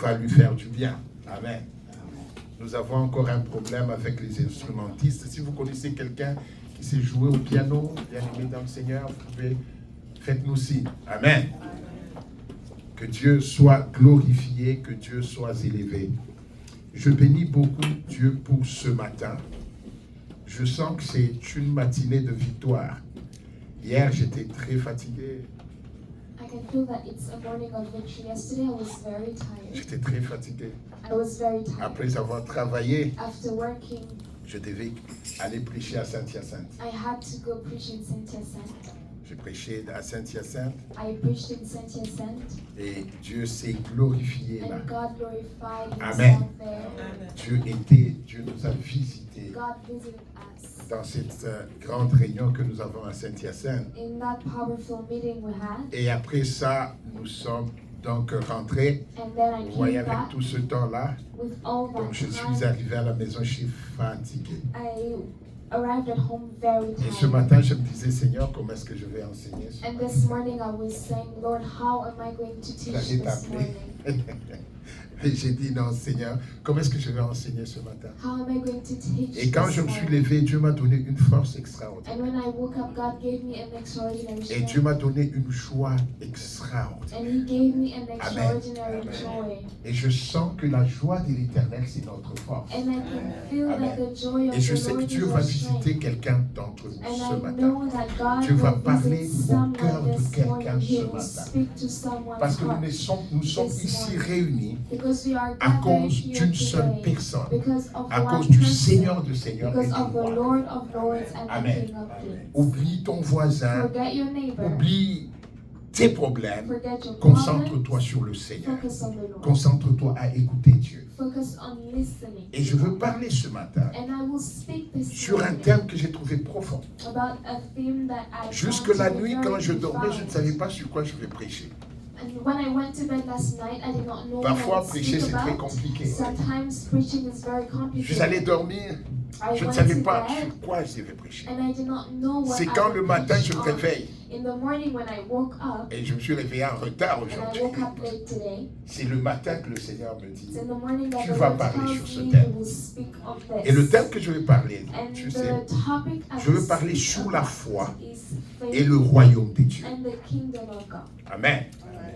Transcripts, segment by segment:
va lui faire du bien. Amen. Nous avons encore un problème avec les instrumentistes. Si vous connaissez quelqu'un qui sait jouer au piano, bien aimé dans le Seigneur, vous pouvez, faites-nous signe. Amen. Que Dieu soit glorifié, que Dieu soit élevé. Je bénis beaucoup Dieu pour ce matin. Je sens que c'est une matinée de victoire. Hier, j'étais très fatigué. I can feel that it's a morning of victory. Yesterday I was very tired. J'étais très fatigué. I was very tired. Après avoir travaillé, After working, je devais aller prêcher à Saint-Hyacinthe. I had to go preach in Saint-Hyacinthe. J'ai prêché à Saint-Hyacinthe I preached in Saint-Hyacinthe, et Dieu s'est glorifié là. and God glorified Amen. Himself there. Dieu nous a visités God visited us. dans cette grande réunion que nous avons à Saint-Hyacinthe. In that powerful meeting we had, Et après ça, nous sommes donc rentrés. and then I Vous voyez, came avec back tout ce temps-là, with all donc that je suis time. arrivé à la maison, je suis fatigué. I arrived at home very Et ce tired. matin, je me disais, Seigneur, comment est-ce que je vais enseigner ce And this morning I was saying, Lord, how am I going to teach J'allais this morning? t'appeler. Et j'ai dit, non, Seigneur, comment est-ce que je vais enseigner ce matin? How am I going to teach Et quand this je me suis morning? levé, Dieu m'a donné une force extraordinaire. And when I woke up, God gave me an extraordinary Et Dieu strength. m'a donné une joie extraordinaire. And He gave me an Amen. extraordinary joy. Et je sens que la joie de l'Éternel, c'est notre force. And I can feel Amen. that the joy of Et je the sais que Lord is Dieu our va visiter strength. quelqu'un d'entre nous And ce I matin. know that God Dieu va will parler visit au someone cœur de this quelqu'un morning. He ce will matin. speak to someone's Parce que heart. nous sommes This ici morning. réunis Because we are à gathered cause here d'une seule today. personne, Because of à one cause du person. Seigneur de Seigneurs et Because du of the Roi. Lord of Lords and Amen. the King of Kings. Oublie ton voisin, Forget your neighbor. oublie tes problèmes, Forget your concentre-toi problems. sur le Seigneur. Focus on the Lord. Concentre-toi à écouter Dieu. Focus on listening. Et je veux parler ce matin And I will speak this sur un morning thème que j'ai trouvé profond. about a theme that I Jusque found la to be nuit, very quand je dormais, je ne profound. savais pas sur quoi je vais prêcher. And when I went to bed last night, I did not know Parfois, what I prêcher, speak c'est très about. compliqué. Sometimes preaching is very Je complicated. suis allé dormir, I je ne went savais to pas bed sur quoi je devais prêcher. and I did not know what C'est I quand would le matin preach je me on. réveille In the morning when I woke up, et je me suis réveillé en retard and I aujourd'hui. woke up late today, C'est le matin que le Seigneur me dit. it's in the morning that Tu the vas Lord parler tells sur ce me thème. you will speak of this. Et le thème que je vais parler, And tu sais, the topic I je veux will parler speak sur la about foi is faith et le royaume de Dieu. and the kingdom of God. Amen.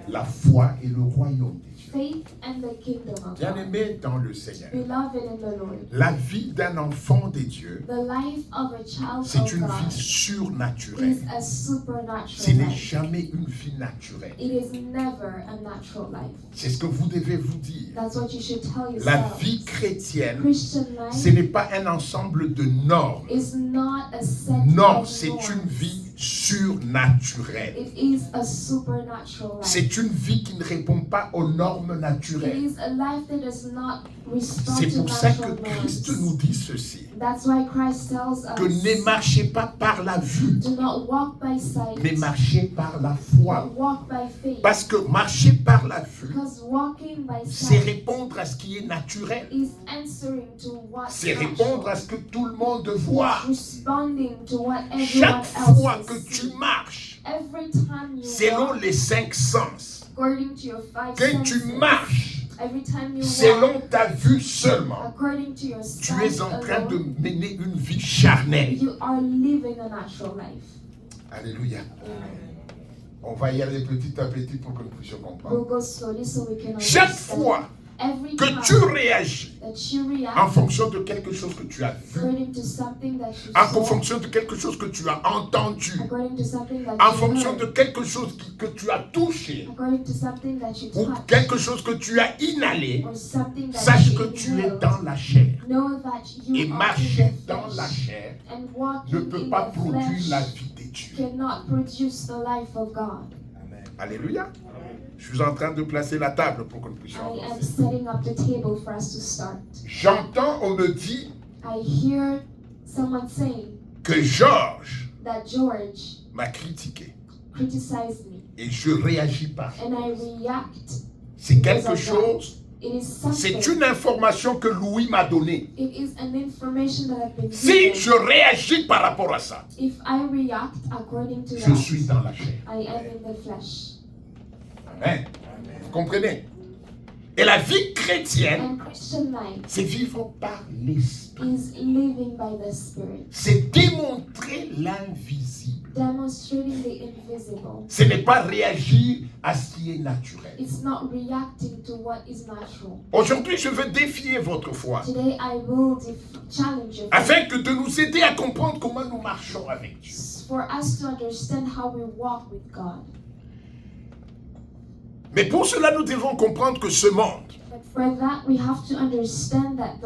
La foi et le royaume de Dieu. Faith and the kingdom of God. Bien-aimé dans le Seigneur, Beloved in the Lord, la vie d'un enfant de Dieu, the life of a child c'est of une God vie surnaturelle. is a supernatural Ce n'est life. jamais une vie naturelle. It is never a natural life. C'est ce que vous devez vous dire. That's what you should tell La yourself. vie chrétienne, Christian ce life n'est pas un ensemble de normes. is not a set Non, of c'est norms. une vie surnaturelle. It is a supernatural life. C'est une vie qui ne répond pas aux normes It naturelles. is a life that does not respond C'est to pour ça que natural Christ norms. nous dit ceci, That's why Christ tells que us, ne marchez pas par la vue, do not walk by sight, mais marchez par la foi. but walk by faith. Parce que marcher par la vue, Because walking by c'est sight répondre à ce qui est naturel. is answering to what's C'est répondre à ce que tout le monde voit. responding to what everyone Chaque else fois is que tu seeing. marches, Every time you selon walk, les 5 sens, according to your five que tu senses, marches every time you selon walk, ta vue seulement, according to your tu es sight en train de alone, mener une vie charnelle. you are living a natural life. Alléluia. On va y aller petit à petit pour que nous puissions We'll comprendre. go slowly so we can Chaque understand. fois Every que time tu réagis that you react en fonction de quelque chose que tu as vu, according to something that you en saw, fonction de quelque chose que tu as entendu, according to something that en you fonction heard, de quelque chose que tu as touché, according to something that you ou touched, quelque chose que tu as inhalé, or something that sache you que tu es inhaled, dans la chair. know that you Et are marcher in the dans la flesh, chair and ne walking peut in pas the produire la flesh vie de Dieu. cannot produce the life of God. Alléluia. Je suis en train de placer la table pour que nous puissions I am avancer. setting up the table for us to start. J'entends, on me dit I hear someone saying que Georges that George m'a critiqué criticized me, et je réagis par ça. and I react. C'est quelque chose, It is c'est something. une information que Louis m'a donnée. It is an information that I've been Si given. je réagis par rapport à ça, If I react according to je that, suis dans la chair. I am in the flesh. Amen. Vous comprenez? Et la vie chrétienne, And Christian life c'est vivre par l'esprit. is living by the Spirit, C'est démontrer l'invisible. demonstrating the invisible. Ce n'est pas réagir à ce qui est naturel. It's not reacting to what is natural. Aujourd'hui, je veux défier votre foi Today I will challenge you afin que de nous aider à comprendre comment nous marchons avec Dieu. for us to understand how we walk with God. Mais pour cela, nous devons comprendre que ce monde, But for that we have to understand that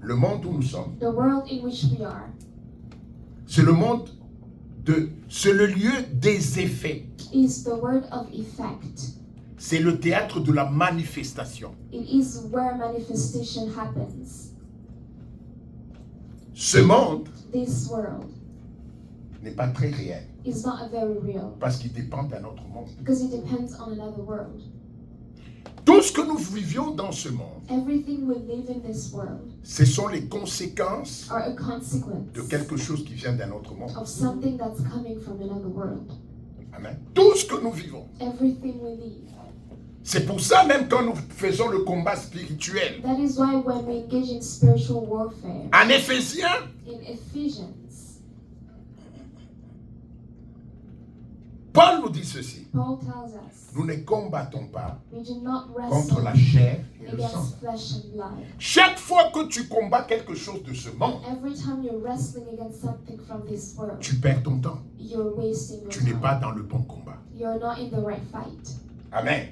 le monde où nous sommes, the world in which we are, c'est le monde c'est le lieu des effets. is the world of effect. C'est le théâtre de la manifestation. It is where manifestation happens. Ce monde This world n'est pas très réel is not very real parce qu'il dépend d'un autre monde. because it depends on another world. Tout ce que nous vivions dans ce monde, Everything we live in this world ce sont les conséquences are a consequence de quelque chose qui vient d'un autre monde. of something that's coming from another world. Amen. Tout ce que nous vivons. Everything we live. C'est pour ça même quand nous faisons le combat spirituel. That is why when we engage in spiritual warfare, En Éphésiens, in Ephesians, Paul nous dit ceci. Paul tells us, Nous ne combattons pas we do not contre wrestle la chair et le sang. against flesh and blood. Chaque fois que tu combats quelque chose de ce monde, Every time you're wrestling against something from this world, tu perds ton temps. you're wasting your Tu n'es pas time. dans le bon combat. You're not in the right fight. Amen.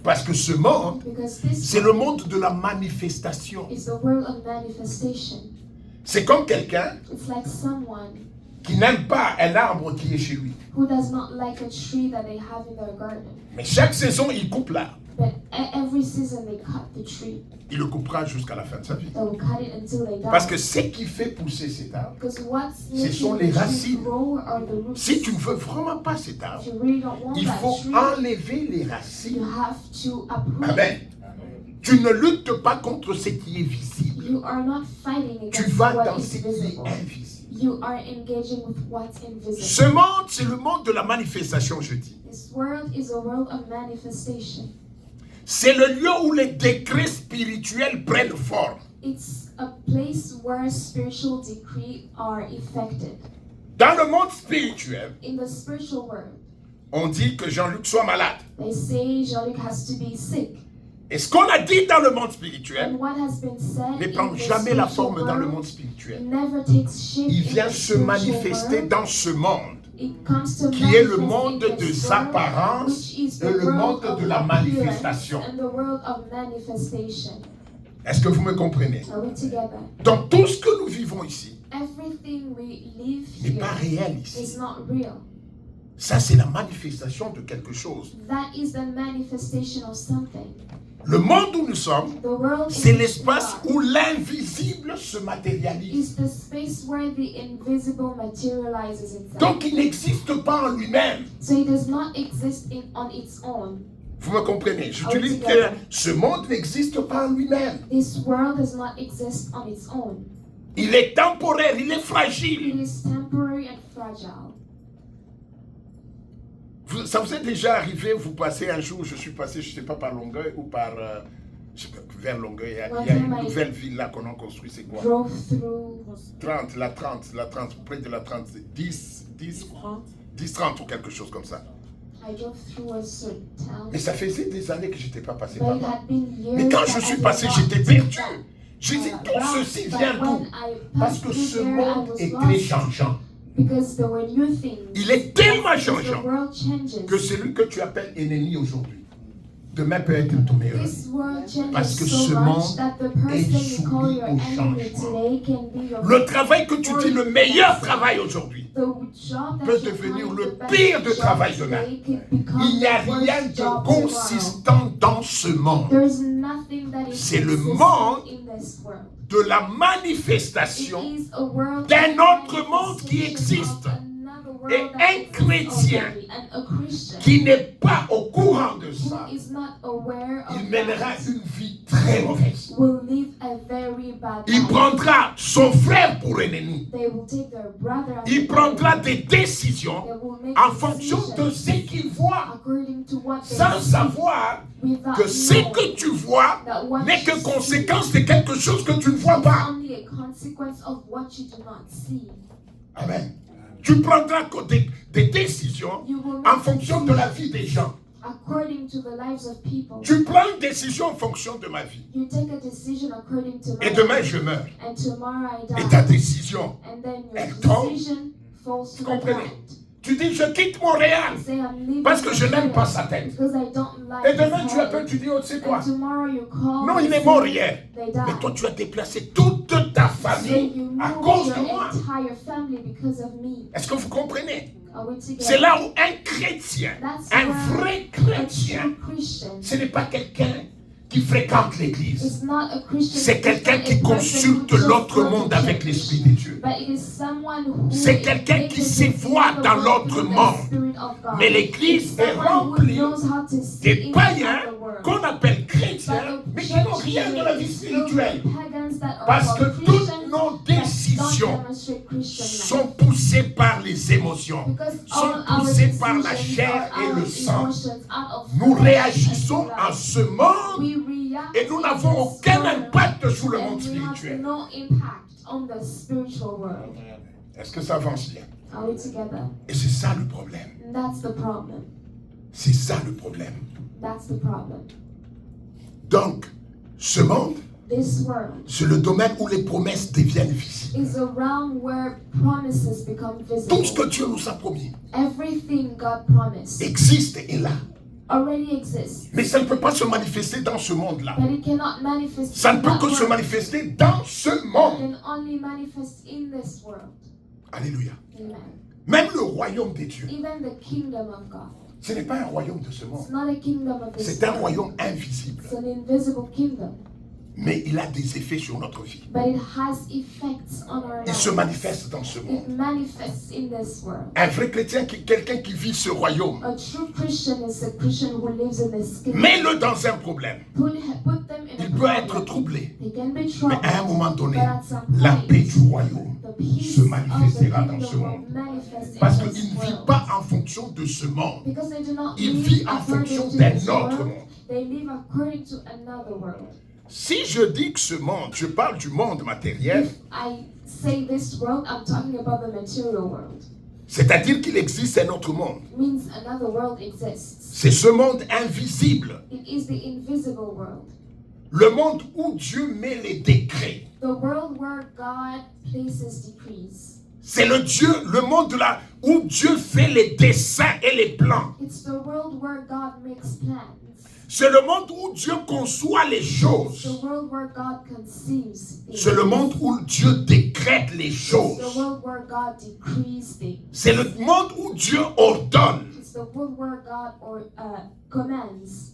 Parce que ce monde, Because this c'est le monde de la manifestation. is the world of manifestation. C'est comme quelqu'un It's like someone qui n'aime pas un arbre qui est chez lui. who does not like a tree that they have in their garden. Mais chaque saison, il coupe l'arbre. But every season they cut the tree. Il le coupera jusqu'à la fin de sa vie. They will cut it until they die. Parce que ce qui fait pousser cet arbre, Because what's ce sont making les the tree racines. grow are the roots. si tu ne veux vraiment pas cet arbre, If you really don't want il that faut tree, enlever les you racines. have to uproot. Amen. Tu ne luttes pas contre ce qui est visible. You are not fighting Tu against vas what dans is ce qui est visible. invisible. You are engaging with what's invisible. Ce monde, c'est le monde de la manifestation, je dis. This world is a world of manifestation. C'est le lieu où les décrets spirituels prennent forme. It's a place where spiritual decrees are effected. Dans le monde spirituel, In the spiritual world, on dit que Jean-Luc soit malade. they say Jean-Luc has to be sick. Et ce qu'on a dit dans le monde spirituel And what has been said ne in prend the jamais la spiritual forme dans le world monde spirituel. never takes shape Il in vient the se spiritual manifester world. dans ce monde It comes to qui est le manifest monde in this des world, apparences which is the et le world monde of de la appearance manifestation. and the world of manifestation. Est-ce que vous me comprenez? Are we together? Donc tout ce que nous vivons ici Everything we live n'est pas here réel is ici. not real. Ça, c'est la manifestation de quelque chose. That is the manifestation of something. Le monde où nous sommes, The world c'est in which l'espace we are où l'invisible se matérialise. is the space where the invisible materializes itself. Donc il n'existe pas en lui-même. So it does not exist on its own. Vous me comprenez? J'utilise oui, que ce monde n'existe pas en lui-même. This world does not exist on its own. Il est temporaire, il est It fragile. is temporary and fragile. Ça vous est déjà arrivé, vous passez un jour, je suis passé, je ne sais pas, par Longueuil ou par... je sais pas, vers Longueuil, il y a une nouvelle ville là qu'on a construite, c'est quoi? Drove through 30, la 30, près de la 30, 10, 30 ou quelque chose comme ça. I drove through a certain town. Mais ça faisait des années que je n'étais pas passé But par it là. had been years Mais quand that je I suis did passé, not j'étais see perdu. that. J'ai dit, tout But ceci vient when d'où? I Parce passed que through ce there, I monde was est lost très changeant. because there were new things. Il est tellement As the changeant world changes, que celui que tu appelles ennemi aujourd'hui, demain peut être ton meilleur. this world changes Parce que so ce much monde that the est person you call soumis your au enemy changement. today can be your Le travail que tu dis, le meilleur travail aujourd'hui, The job that peut you devenir find le the best pire de job travail today demain. can become il n'y a the worst rien de job tomorrow. consistant dans ce monde. There's nothing that is C'est le consistent monde in this world. de la It manifestation is a world d'un of autre monde qui manifestation existe. of another world Et that un exists chrétien already. And a Christian qui n'est pas au courant de who ça, is not aware of il mènera that une vie très très mauvaise. will live a very bad Il life. prendra son frère pour ennemi. They will take their brother as Il an prendra enemy. des décisions They will make en fonction de decisions ce qu'il voit, according to what they sans see, savoir without que ce knowing que tu vois that what n'est que you conséquence de quelque chose que tu ne vois see is pas. only a consequence of what you do not see. Amen. Tu prendras des décisions You will en make fonction de la vie des gens. according to the lives of people. Tu prends une décision en fonction de ma vie. You take a decision according to my Et demain, life, je meurs. and tomorrow I Et die. ta décision, And then your elle tombe. decision falls to the Comprenez? ground. Tu dis, je quitte Montréal You say I'm leaving parce que je n'aime pas Nigeria sa tête. because I don't like Et demain, his tu appelles, head. tu dis, oh, tu sais quoi? And tomorrow you call Non, and il est say mort hier. they die. Mais toi, tu as déplacé toute ta So famille you à move cause your de moi. entire family because of me. Est-ce que vous comprenez? Are we together? C'est là où un chrétien, That's un where vrai a chrétien, true Christian ce n'est pas quelqu'un qui fréquente l'église. is not a Christian. C'est quelqu'un it's qui not a person consulte who just l'autre goes to monde avec church. l'Esprit de Dieu. But it is someone who C'est is quelqu'un qui able sait to voir see the dans world l'autre through the monde. Spirit of God. Mais l'église It's est someone who remplie knows how to see des inside païens the world. qu'on appelle chrétiens, But mais the qui n'ont church rien de la vie is spirituelle. those pagans that are Parce que called toutes Christians nos that décisions don't demonstrate Christian life. sont poussées par les émotions, Because sont all our poussées par la decisions chair are et our le sang. emotions out of Nous flesh réagissons and en blood. ce monde We react et nous in n'avons this aucun world, impact sur le and monde we have spirituel. no impact on the spiritual world. Est-ce que ça avance bien? Are we together? Et c'est ça le problème. And that's the problem. C'est ça le problème. That's the problem. Donc, ce monde, This world c'est le domaine où les promesses deviennent visibles. is a realm where promises become Tout ce que visible. Dieu nous a promis Everything God promised existe et est là. already exists, Mais ça ne peut pas se manifester dans ce monde-là. but it cannot manifest Ça ne in peut that que se world. manifester dans ce It monde. can only manifest in this world. Alléluia. Amen. Même le royaume des dieux, Even the kingdom of God. ce n'est pas un royaume de ce It's monde. not a kingdom of this C'est un world. royaume invisible. It's an invisible kingdom, Mais il a des effets sur notre vie. but it has effects on our Il se lives. manifeste dans ce monde. It manifests in this world. Un vrai chrétien, quelqu'un qui vit ce royaume, A true Christian is a Christian who lives in this kingdom. mets-le dans un problème. Put them in Il a peut être problem. troublé. They can be Mais troubled, à un moment donné, but at some la point, paix du royaume the peace se of the manifestera dans ce kingdom monde. will manifest Parce in qu'il this ne vit world. pas en fonction de ce monde. Because they do not Il live vit en according fonction to d'un this autre world, monde. they live according to another world. Si je dis que ce monde, je parle du monde matériel, If I say this world, I'm talking about the material world. c'est-à-dire qu'il existe un autre monde. It means another world exists. C'est ce monde invisible, It is the invisible world. le monde où Dieu met les décrets. The world where God places decrees. C'est le monde là où Dieu fait les dessins et les plans. It's the world where God makes plans. C'est le monde où Dieu conçoit les choses. The world where God conceives things. C'est le monde où Dieu décrète les It's choses. the world where God decrees things. C'est le monde où Dieu ordonne. It's the world where God commands.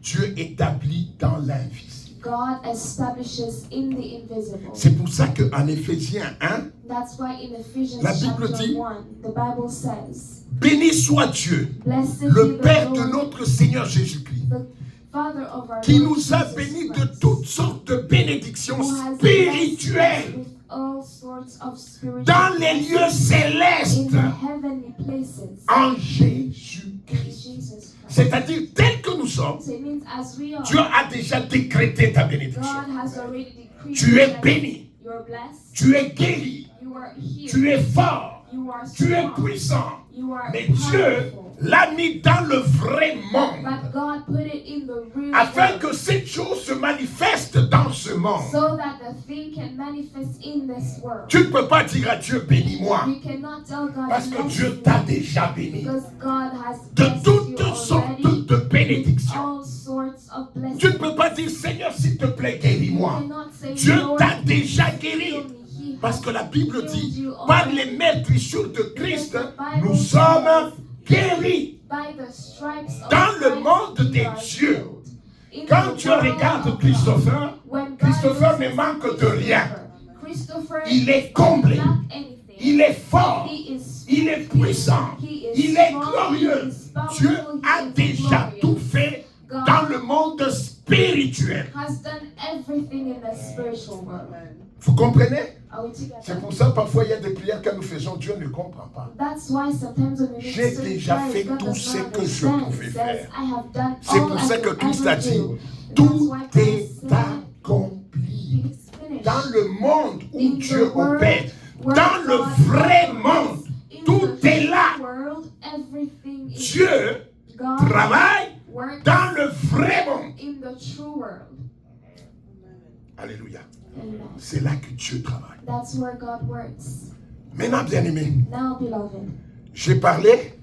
Dieu établit dans l'invisible. God establishes in the invisible. C'est pour ça qu'en Éphésiens 1, That's why in Ephesians La Bible chapter dit, 1, the Bible says, béni soit Dieu, Blessed le be the Père de Lord, notre Seigneur Jésus-Christ, the Father of our qui Lord nous a Jesus bénis de Christ, toutes sortes de bénédictions who has blessed us spirituelles with all sorts of spiritual dans les lieux blessings in célestes the heavenly places en in Jésus-Christ. Jesus Christ. C'est-à-dire, tel que nous sommes, So it means as we are, Dieu a déjà décrété ta God bénédiction. has already decreed Tu es that béni, you're blessed, tu es guéri, you are healed, tu es fort, you are tu es strong, puissant. you are Mais Dieu powerful. l'a mis dans le vrai But monde God put it in the real afin world, que cette chose se manifeste dans ce monde. so that the thing can manifest in this world. Tu ne peux pas dire à Dieu bénis-moi You cannot tell God parce que bless Dieu me, t'a déjà béni because God has de blessed you toutes sortes already de with bénédictions. all sorts of blessings. Tu ne peux pas dire Seigneur s'il te plaît You guéris-moi. cannot say, Dieu Lord, t'a déjà guéri. heal me. He Parce has que la Bible healed dit, you par already. les meurtrissures de Christ, Because the Bible nous sommes guéris. By the stripes of Dans le Christ, monde we des are dieux, healed. In quand the tu world regardes of Christopher, God, when God Christopher ne looks manque at de rien. Christopher Il est does comblé. not lack anything. Il est fort. He is Il est puissant. He is Il est strong, glorieux. he is powerful, Dieu he a is déjà glorious. tout fait God dans le monde spirituel. has done everything in the spiritual world. Vous comprenez? Are we together? C'est pour ça parfois il y a des prières que nous faisons, Dieu ne comprend pas. That's why sometimes when we make J'ai certain déjà prayers, fait God tout does ce not que je understand. pouvais He faire. says, I have done C'est all pour I ça que could Christ ever a dit, do. And tout that's why Christ est said, accompli. it is finished. Dans le monde où In Dieu the world opère, where dans le God vrai operates, monde, in tout the est là. true world, everything is Dieu God travaille works dans le vrai monde. in the true world. Alléluia. Amen. C'est là que Dieu travaille. That's where God works. Maintenant, bien-aimés, Now, beloved, j'ai parlé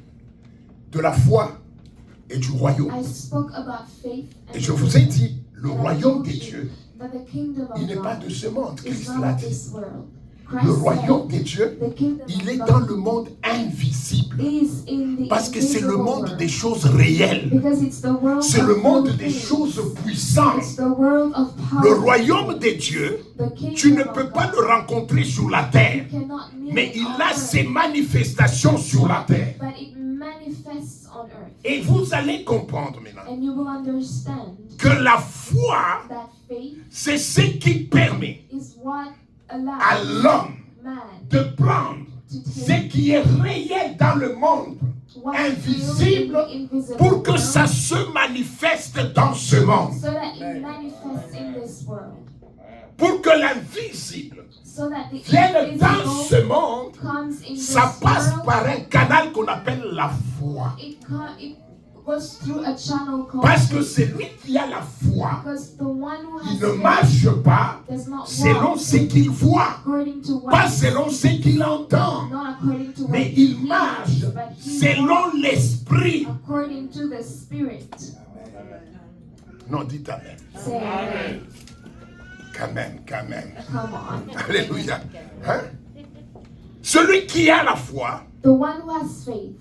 de la foi et du royaume. I spoke about faith Et and je vous ai dit, le royaume des dieux, that the kingdom il of n'est pas God de ce monde, is Christ not l'a of dit. this world. Le Christ royaume said, des dieux, the kingdom il est of dans God le monde invisible. is in the Parce que c'est le invisible monde world. des choses réelles. Because it's the world C'est of le monde real des things. choses It's puissantes. the world of power. Le royaume des dieux, The kingdom tu ne of peux God. pas le rencontrer sur la terre. You cannot meet Mais it il on a earth, ses manifestations sur la terre. but it manifests on earth. Et vous allez comprendre maintenant And you will understand que la foi, that faith c'est ce qui permet is what à allows l'homme man de prendre to ce take qui est réel dans le monde what's real in invisible the invisible pour que world, ça se manifeste dans ce monde. so that it manifests in this world. Pour que l'invisible So that the vienne dans ce invisible monde, comes in this ça passe world. par un canal qu'on appelle la foi. It goes through a channel called Parce que faith. celui qui a la foi, Because the one who il has ne faith marche pas does not selon walk ce qu'il voit, according to what pas he selon ce qu'il entend, not according to what mais he il hears, marche but he selon walks l'esprit. according to the Spirit. Non, dites Amen. Say amen. Quand même, quand même. Come on. Alléluia. Hein? Celui qui a la foi, The one who has faith,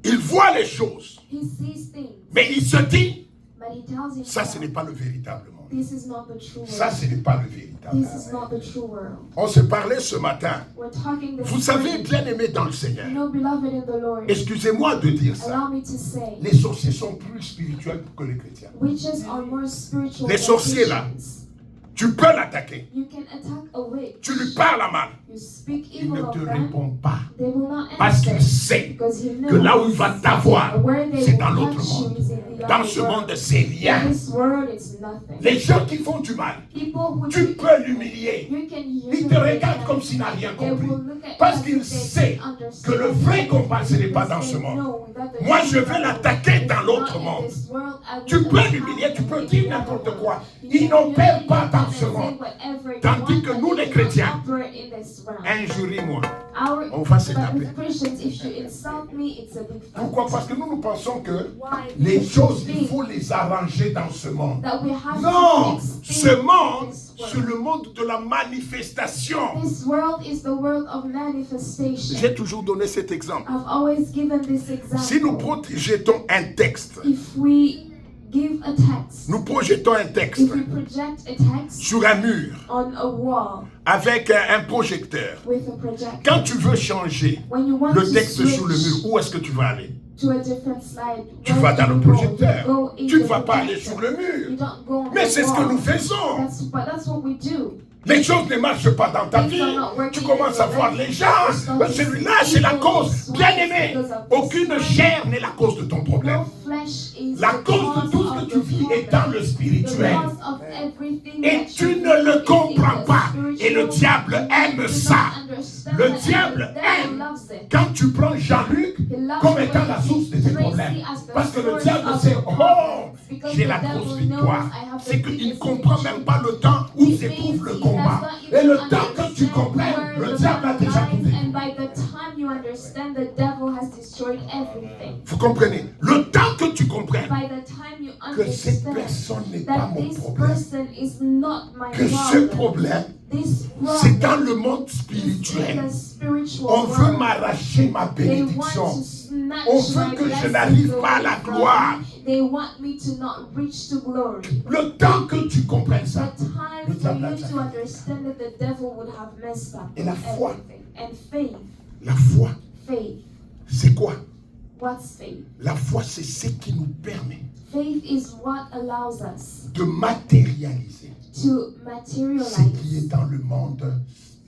il voit les choses, he sees things, mais il se dit, but he tells ça ce himself, n'est pas le véritable monde. this is not the true Ça world. ce n'est pas le véritable This monde. is not the true world. On se parlait ce matin. We're talking this Vous savez, morning. bien aimé dans le Seigneur, You know, beloved in the Lord, excusez-moi de dire ça, allow me to say, les sorciers sont plus spirituels que les chrétiens. witches are more spiritual Les than sorciers, là. Christians. Tu peux l'attaquer, You can attack a witch. tu lui parles à mal, You speak il evil ne of te them. répond pas. They will not Parce answer. qu'il sait Because he knows que là où il va t'avoir, where they c'est will dans l'autre catch you monde. is in the Dans other ce world. monde, c'est In rien. this world, it's nothing. Les gens qui font du mal, People who tu do- peux l'humilier. you can Il te regarde comme s'il n'a rien They compris. will look at Parce you qu'il as if they sait don't understand. que le vrai combat, ce n'est pas dans Because ce they monde. know that the Moi, true je vais battle l'attaquer is dans not l'autre in monde. this world. I will Tu peux attack l'humilier, tu him peux in dire the n'importe other quoi. world. You Ils can n'opèrent humiliate pas them dans and ce say monde. whatever you Tandis want, que but nous, they les cannot chrétiens, operate in this realm. Injurie-moi. Our, On va se but taper. with Christians, if you insult me, it's a big fight. Pourquoi? Parce que nous pensons que Why? les Because choses, we il think faut les arranger dans ce monde. that we have Non, to fix ce things monde, in this c'est world. le monde de la manifestation. This world is the world of manifestation. J'ai toujours donné cet exemple. I've always given this example. Si nous projetons un texte, If we give a text, nous projetons un texte if we project a text sur un mur on a wall avec un projecteur. with a projector, Quand tu veux changer when you want le to texte switch sur le mur, où est-ce que tu vas aller? to a different slide, Tu where vas do dans le you go? projecteur. You go in Tu ne the vas pas aller projector. sur le You mur. don't go on Mais the c'est ce que wall. nous faisons. That's what we do. Les choses ne marchent pas dans ta vie. Tu commences à voir les gens. Celui-là, c'est la cause. Bien aimé, aucune chair n'est la cause de ton problème. No flesh is La the cause de tout ce of que tu the vis est problem. dans le The spirituel. cause of everything Et that tu you ne le do is comprends in the pas. Et le spiritual. diable aime You do ça. not understand Le that, and diable the devil aime loves it. quand tu prends Jean-Luc He loves comme when étant la he source de tes sees problèmes. Tracy as the Parce que le source diable of sait, the oh, problems. Because j'ai the la devil grosse knows victoire. I have the C'est qu'il ne biggest comprend victory. même pas le temps où It s'éprouve le means he combat. does not Et le even temps que tu understand comprends, where le the diable a battle déjà tout lies, détruit. and by the time you understand, the devil has destroyed everything. Vous comprenez? Le temps que tu comprennes By the time you que cette understand personne n'est pas that mon this problème, person is not my que ce problem, problème, this c'est dans problem le monde is in spirituel. the spiritual On veut world. m'arracher ma They want bénédiction. to snatch On veut my que je blessings n'arrive pas à away la from gloire. me. They want me to not reach to glory. Le temps que tu comprennes The ça, time le for diable a you déjà to fait. understand that the devil would have messed up Et la with foi. everything. And faith, La foi, faith. c'est quoi? What's faith? La foi, c'est ce qui nous permet Faith is what allows us de matérialiser to ce qui materialize est dans le monde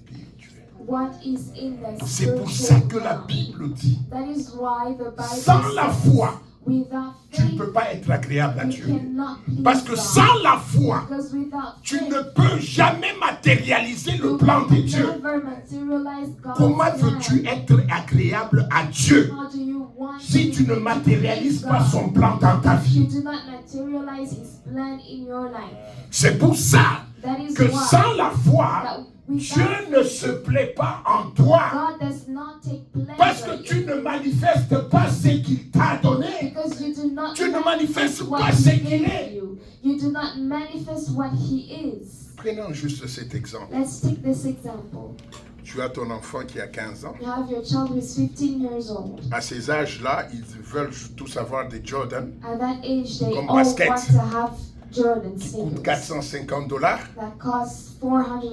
spirituel. what is in the C'est pour ça spiritual que la realm. Bible dit, That is why the Bible sans la says, foi, without tu ne faith, peux pas être agréable à you Dieu. cannot please Parce que God. sans la foi, Because without tu faith, ne peux jamais matérialiser le you plan de can Dieu. never materialize God's Comment veux-tu plan. être agréable à Dieu How do you want si tu ne to matérialises please pas God? son plan dans ta If you vie? do not materialize His plan in your life. C'est pour ça That is que why sans la foi, that Dieu without ne se plaît pas en toi. God does not take Parce pleasure que tu in ne you. manifestes pas ce qu'il t'a donné. Because you do not Tu ne manifestes what pas He ce qu'il gave est. you. You do not manifest what He is. Prenons juste cet exemple. Let's take this example. Tu as ton enfant qui a 15 ans. You have your child who is 15 years old. À ces âges-là, ils veulent tous avoir des Jordan At that age, they Comme all basket. want to have Jordan qui coûtent sneakers $450. that cost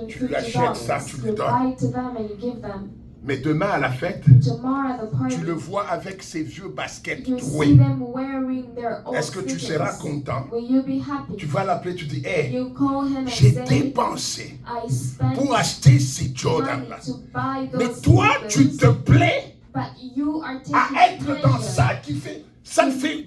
Tu lui achètes ça, tu $450. lui You donnes. buy it to them and you give them. Mais demain à la fête, Tomorrow at the party, tu le vois avec ses vieux baskets you see troués. them wearing their old Est-ce que tu seras sneakers. content? Will you be happy? Tu vas l'appeler, tu dis, hey, You call him and j'ai say, dépensé I spent pour acheter ces money Jordan-là. to buy Mais those toi, tu sneakers, te plais but you are taking à être dans pleasure. ça qui fait, ça fait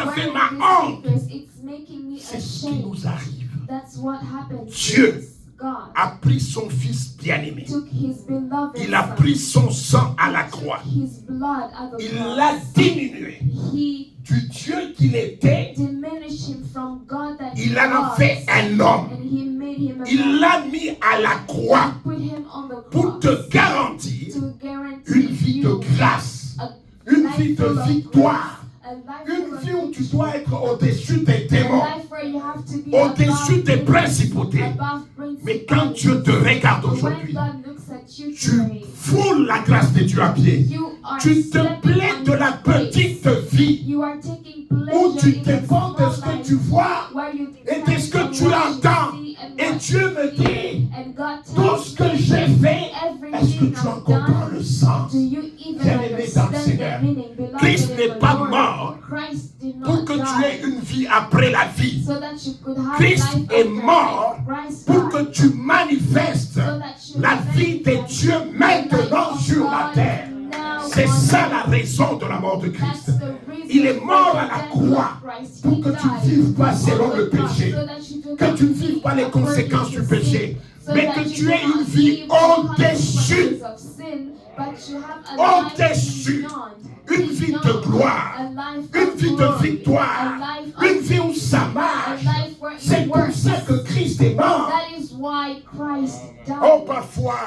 Wearing ma these honte. sneakers, it's making me C'est ce qui ashamed. nous arrive. That's what happens. Dieu is God A pris son fils bien-aimé. took his beloved Il a son, pris son sang à la croix. his blood at the Il cross. l'a diminué. He Du Dieu qu'il était, diminished him from God that he il en a was, fait un homme. and he made him a Il man. l'a mis à la croix Put him on the pour cross te garantir to guarantee une vie de you grâce, a une life vie de full of victoire, grace, a life une full of vie où tu victory, dois être au-dessus des a démons, life where you have to be au-dessus above des demons, principautés. above Mais quand principalities. Dieu te regarde But aujourd'hui, when God looks at you tu today, foules la grâce de Dieu à pied. you are Tu te stepping plais on de la His grace. petite vie You are taking où pleasure tu in the dépends de small ce que life tu vois where you et depend de ce que on tu what you entends. see and Et what Dieu you me see. dit, And God tout tells ce que you j'ai fait, est-ce que everything tu en I've comprends done. le sens? Do you even Bien-aimé dans le understand Seigneur, the meaning? Beloved Christ in n'est the pas Lord, mort Christ did pour not que tu die aies une vie après la vie. so that you could have Christ life est after mort life. Christ pour que died tu manifestes so that you la vie de manifest Dieu the maintenant life of sur la God terre. now C'est on ça earth. la raison de la mort de That's Christ. the reason Il est mort for à the la death croix of Christ. pour He que tu ne died vives pas selon on le the cross péché, so that you do que not tu ne vives pas les according conséquences to du sin, péché, so mais that que you tu do aies not une vie live the au-dessus, consequences of sin, but you have a life au-dessus, beyond, une vie de beyond, gloire, a life une of vie de glory, victoire, a life une of vie où ça a marche. life where C'est it pour works. ça que Christ est mort. That is why Christ died. Oh, parfois,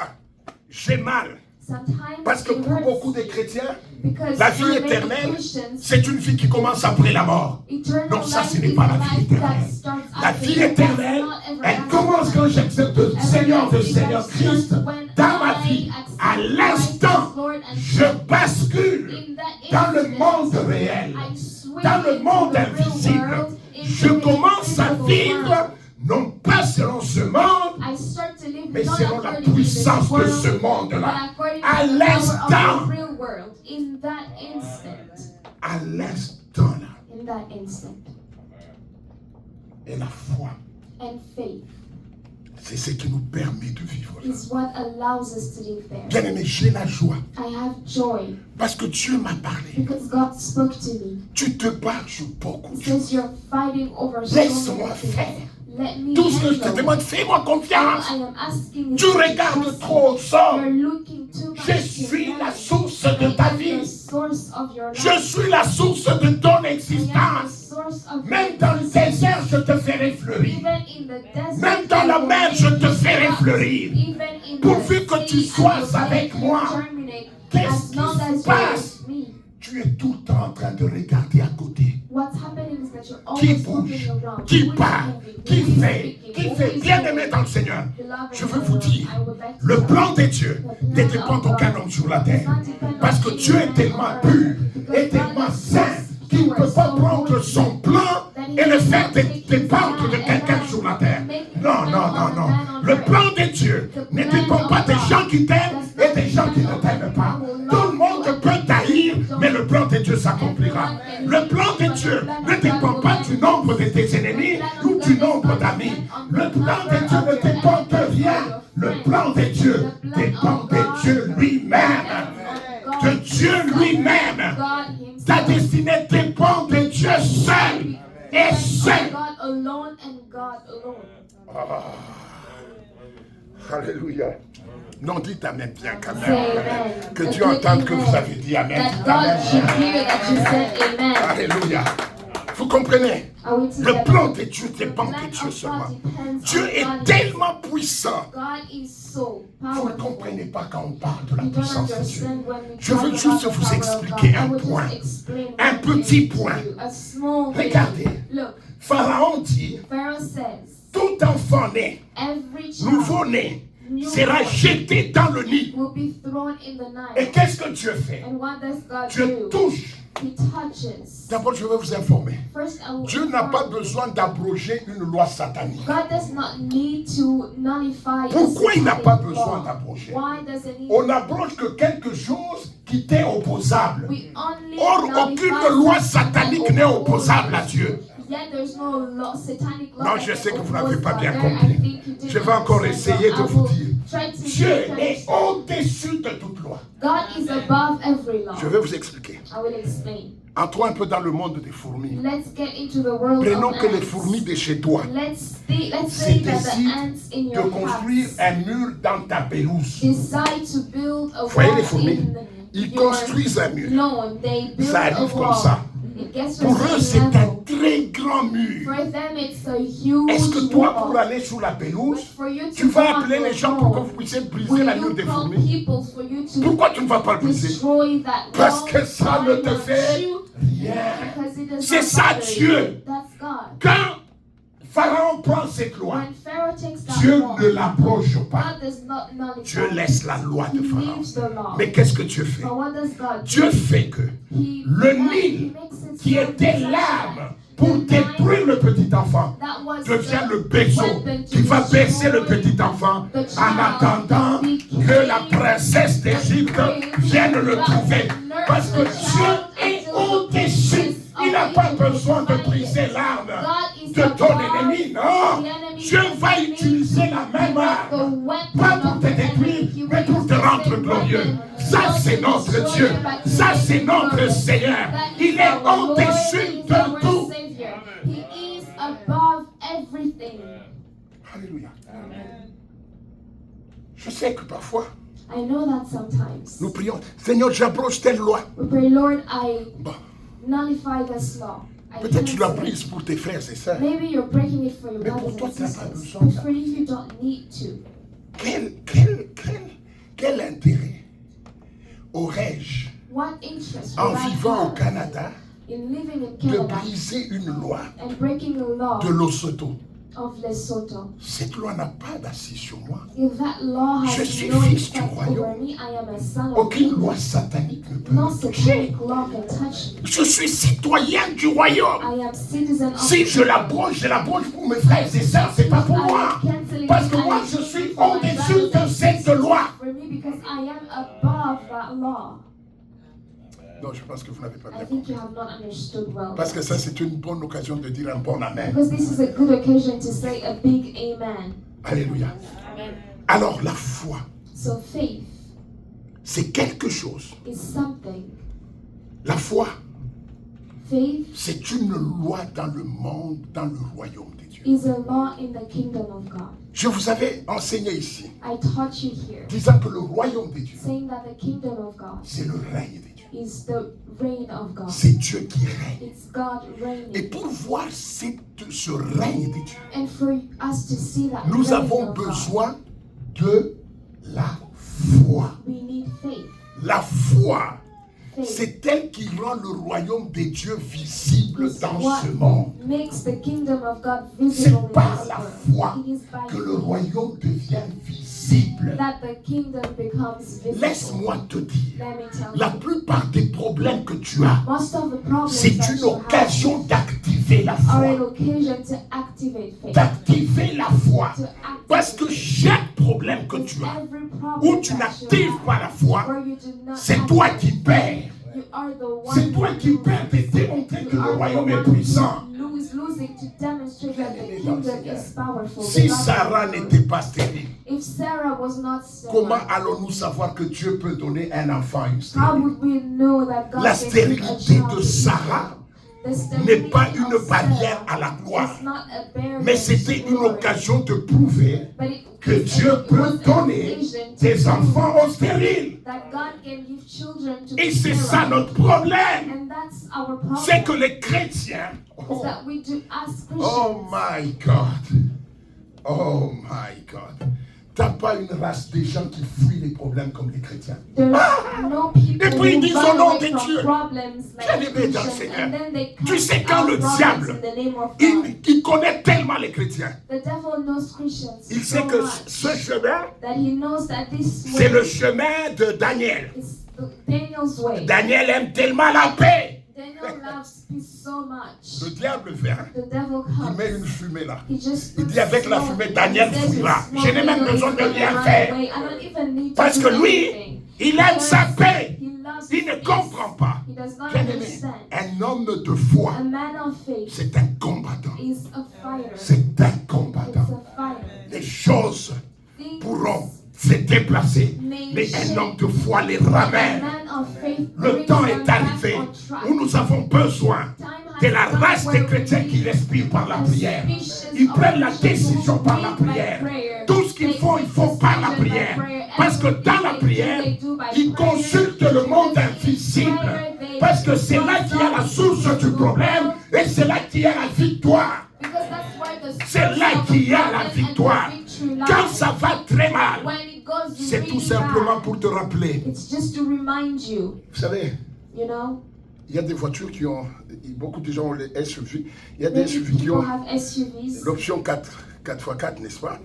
j'ai mal. Sometimes Parce que it pour hurts beaucoup de chrétiens, because la for vie many éternelle, Christians, c'est une vie qui commence après la mort. eternal Non, ça, life ce n'est is pas a la vie life that éternelle. starts La after vie death. éternelle, That's not elle everlasting commence quand life. j'accepte le Seigneur de Seigneur Christ dans ma vie. À l'instant, je bascule dans le monde réel, dans le monde invisible. Je commence à vivre non pas selon ce monde, mais selon la puissance de ce monde-là. À l'instant, à l'instant là. In that instant. Et la foi, And faith c'est ce qui nous permet de vivre là. is what allows us to live there. Bien-aimé, j'ai la joie I have joy parce que Dieu m'a parlé. because God spoke to me. Tu te bats sur beaucoup de He choses. says you're fighting over so Laisse-moi many things. faire. Let me Tout ce que je te handle. demande, fais-moi All confiance. I am asking is Tu that you regardes trust trop au me. sol. You're looking too much Je to suis man. la source de I ta am the vie. source of your life. Je suis la source de ton I am the existence. source of Même your dans le existence. désert, je te ferai fleurir. Even in the desert, Même dans la I will mer, make je te you ferai sprout. fleurir. Even in Pourvu the que tu sea, sois I will avec make you moi. germinate. Qu'est-ce As qui long se as you're passe? with me. Tu es tout le temps en train de regarder à côté. What's happening is that you're Qui always bouge, looking around. qui Who is parle, moving? qui Who is fait, speaking? qui Who fait. is Bien-aimé moving? dans le Seigneur, Beloved je in veux the vous Lord, dire, I would like to le tell plan you, de Dieu ne dépend d'aucun homme sur la terre. Parce que Dieu est tellement pur et tellement saint qu'il ne peut pas prendre son plan et le faire dépendre de quelqu'un sur la terre. Non, non, non, non. Le plan de Dieu ne dépend pas des gens qui t'aiment et des gens qui ne t'aiment pas. Tout le monde peut t'haïr, mais le plan de Dieu s'accomplira. Le plan de Dieu ne dépend pas du nombre de tes ennemis ou du nombre d'amis. Le plan de Dieu ne dépend de rien. Le plan de Dieu dépend de Dieu lui-même. De Dieu lui-même. Ta destinée dépend de Dieu seul et seul. Alléluia. Non, dites Amen bien quand même. Que Dieu entende que vous avez dit Amen. Alléluia. Vous comprenez? Le plan de Dieu dépend de Dieu seulement. Dieu est tellement puissant. Vous ne comprenez pas quand on parle de la puissance de Dieu. Je veux juste vous expliquer un point. Un petit point. Regardez. Pharaon dit, tout enfant né, nouveau-né, sera jeté dans le Nil. Et qu'est-ce que Dieu fait? Dieu touche. D'abord, je vais vous informer. Dieu n'a pas besoin d'abroger une loi satanique. Pourquoi il n'a pas besoin d'abroger? On n'abroge que quelque chose qui était opposable. Or, aucune loi satanique n'est opposable à Dieu. Non, je sais que vous n'avez pas bien compris. Je vais encore essayer de vous dire. Dieu est au-dessus de toute loi. Je vais vous expliquer. Entrons un peu dans le monde des fourmis. Prenons que les fourmis de chez toi se décident de construire un mur dans ta pelouse. Vous voyez les fourmis? Ils construisent un mur. Ça arrive comme ça. Pour eux, c'est un très grand mur. Est-ce que toi, pour aller sur la pelouse, tu vas appeler les gens pour que vous puissiez briser la mur des fourmis? Pourquoi tu ne vas pas le briser? Parce que ça ne te fait rien. C'est ça Dieu. Quand Pharaon prend cette loi, Dieu ne l'abroge pas. Dieu laisse la loi de Pharaon. Mais qu'est-ce que Dieu fait? Dieu fait que le Nil, qui était l'arme pour détruire le petit enfant, devient le berceau qui va baisser le petit enfant en attendant que la princesse d'Égypte vienne le trouver. Parce que Dieu est au-dessus. Il n'a pas besoin de briser l'arme de ton ennemi, non. Dieu va utiliser la même arme, pas pour te détruire, mais pour te rendre glorieux. Ça, c'est notre Dieu. Ça, c'est notre Seigneur. Il est au-dessus de tout. Alléluia. Je sais que parfois, nous prions, Seigneur, j'abroge telle loi. Bon. Peut-être tu l'as prise pour tes frères et sœurs. Mais pour toi, tu n'as pas besoin. Quel intérêt aurais-je en vivant au Canada de briser une loi de Lesotho? Cette loi n'a pas d'assise sur moi. Je suis fils du royaume. Aucune loi satanique ne peut me toucher. Je suis citoyen du royaume. Si je l'abroge pour mes frères et sœurs, c'est pas pour moi. Parce que moi, je suis au-dessus de cette loi. Non, je pense que vous n'avez pas bien compris. Parce que ça, c'est une bonne occasion de dire un bon amen. Alléluia. Alors, la foi, c'est quelque chose. La foi, c'est une loi dans le monde, dans le royaume de Dieu. Je vous avais enseigné ici, disant que le royaume de Dieu, c'est le règne de Dieu. C'est Dieu qui règne. Et pour voir ce règne de Dieu, nous avons besoin de la foi. La foi, c'est elle qui rend le royaume de Dieu visible dans ce monde. C'est par la foi que le royaume devient visible. Laisse-moi te dire, la plupart des problèmes que tu as, c'est une occasion d'activer la foi. D'activer la foi. Parce que chaque problème que tu as, où tu n'actives pas la foi, c'est toi qui perds. C'est toi qui perds de démontrer que le royaume est puissant. losing to demonstrate that the kingdom is powerful. Si Sarah n'était pas stérile, If Sarah was not comment sterile, allons-nous savoir que Dieu peut donner un enfant à une how stérile? would we know that God La can give a stérilité child de to Sarah The n'est stability pas of une barrière Sarah à la gloire, is not a barrier mais to c'était une glory, occasion de prouver but it que is- Dieu it peut was an donner occasion to des prove enfants aux stériles. that God can give children to Et c'est sterile. ça notre problème. And that's our problem. C'est que les chrétiens, is that we do as Christians. oh my God, oh my God. T'as pas une race des gens qui fuient les problèmes comme les chrétiens. There's no people Et puis ils who disent run au nom away de from Dieu. problems like Bien-aimé dans le Christians, Seigneur. and then they Tu sais cast quand out le problems diable, in the name of God. il connaît tellement les chrétiens. The devil knows Christians Il so sait que much ce chemin, that he knows that this c'est way le chemin de Daniel. is Daniel's way. Daniel aime tellement la paix. Daniel loves peace so much. Le diable vient, The devil il met comes. une fumée là. He just Il dit avec la fumée, Daniel says fuira. it's Je n'ai même smoking, besoin de he's rien gonna faire. run away. I don't even need to Parce do que lui, anything. il aime sa paix. He loves Il ne peace. comprend pas. He does not Bien-aimé, understand. un homme de foi, A man of faith c'est un combattant. is a fighter. C'est un It's combattant. a fighter. Les choses Things pourront se déplacer, mais un homme de foi les ramène. Le temps est arrivé où nous avons besoin de la race des chrétiens qui respirent par la prière. Ils prennent la décision par la prière. Tout ce qu'ils font, ils font par la prière. Parce que dans la prière, ils consultent le monde invisible. Parce que c'est là qu'il y a la source du problème et c'est là qu'il y a la victoire. C'est là qu'il y a la victoire. Quand ça va très mal, c'est tout simplement pour te rappeler. It's just to remind you, Vous savez, you know, il y a des voitures qui ont, beaucoup de gens ont les SUV. Il y a des many SUV qui people ont have SUVs. l'option 4x4, n'est-ce pas?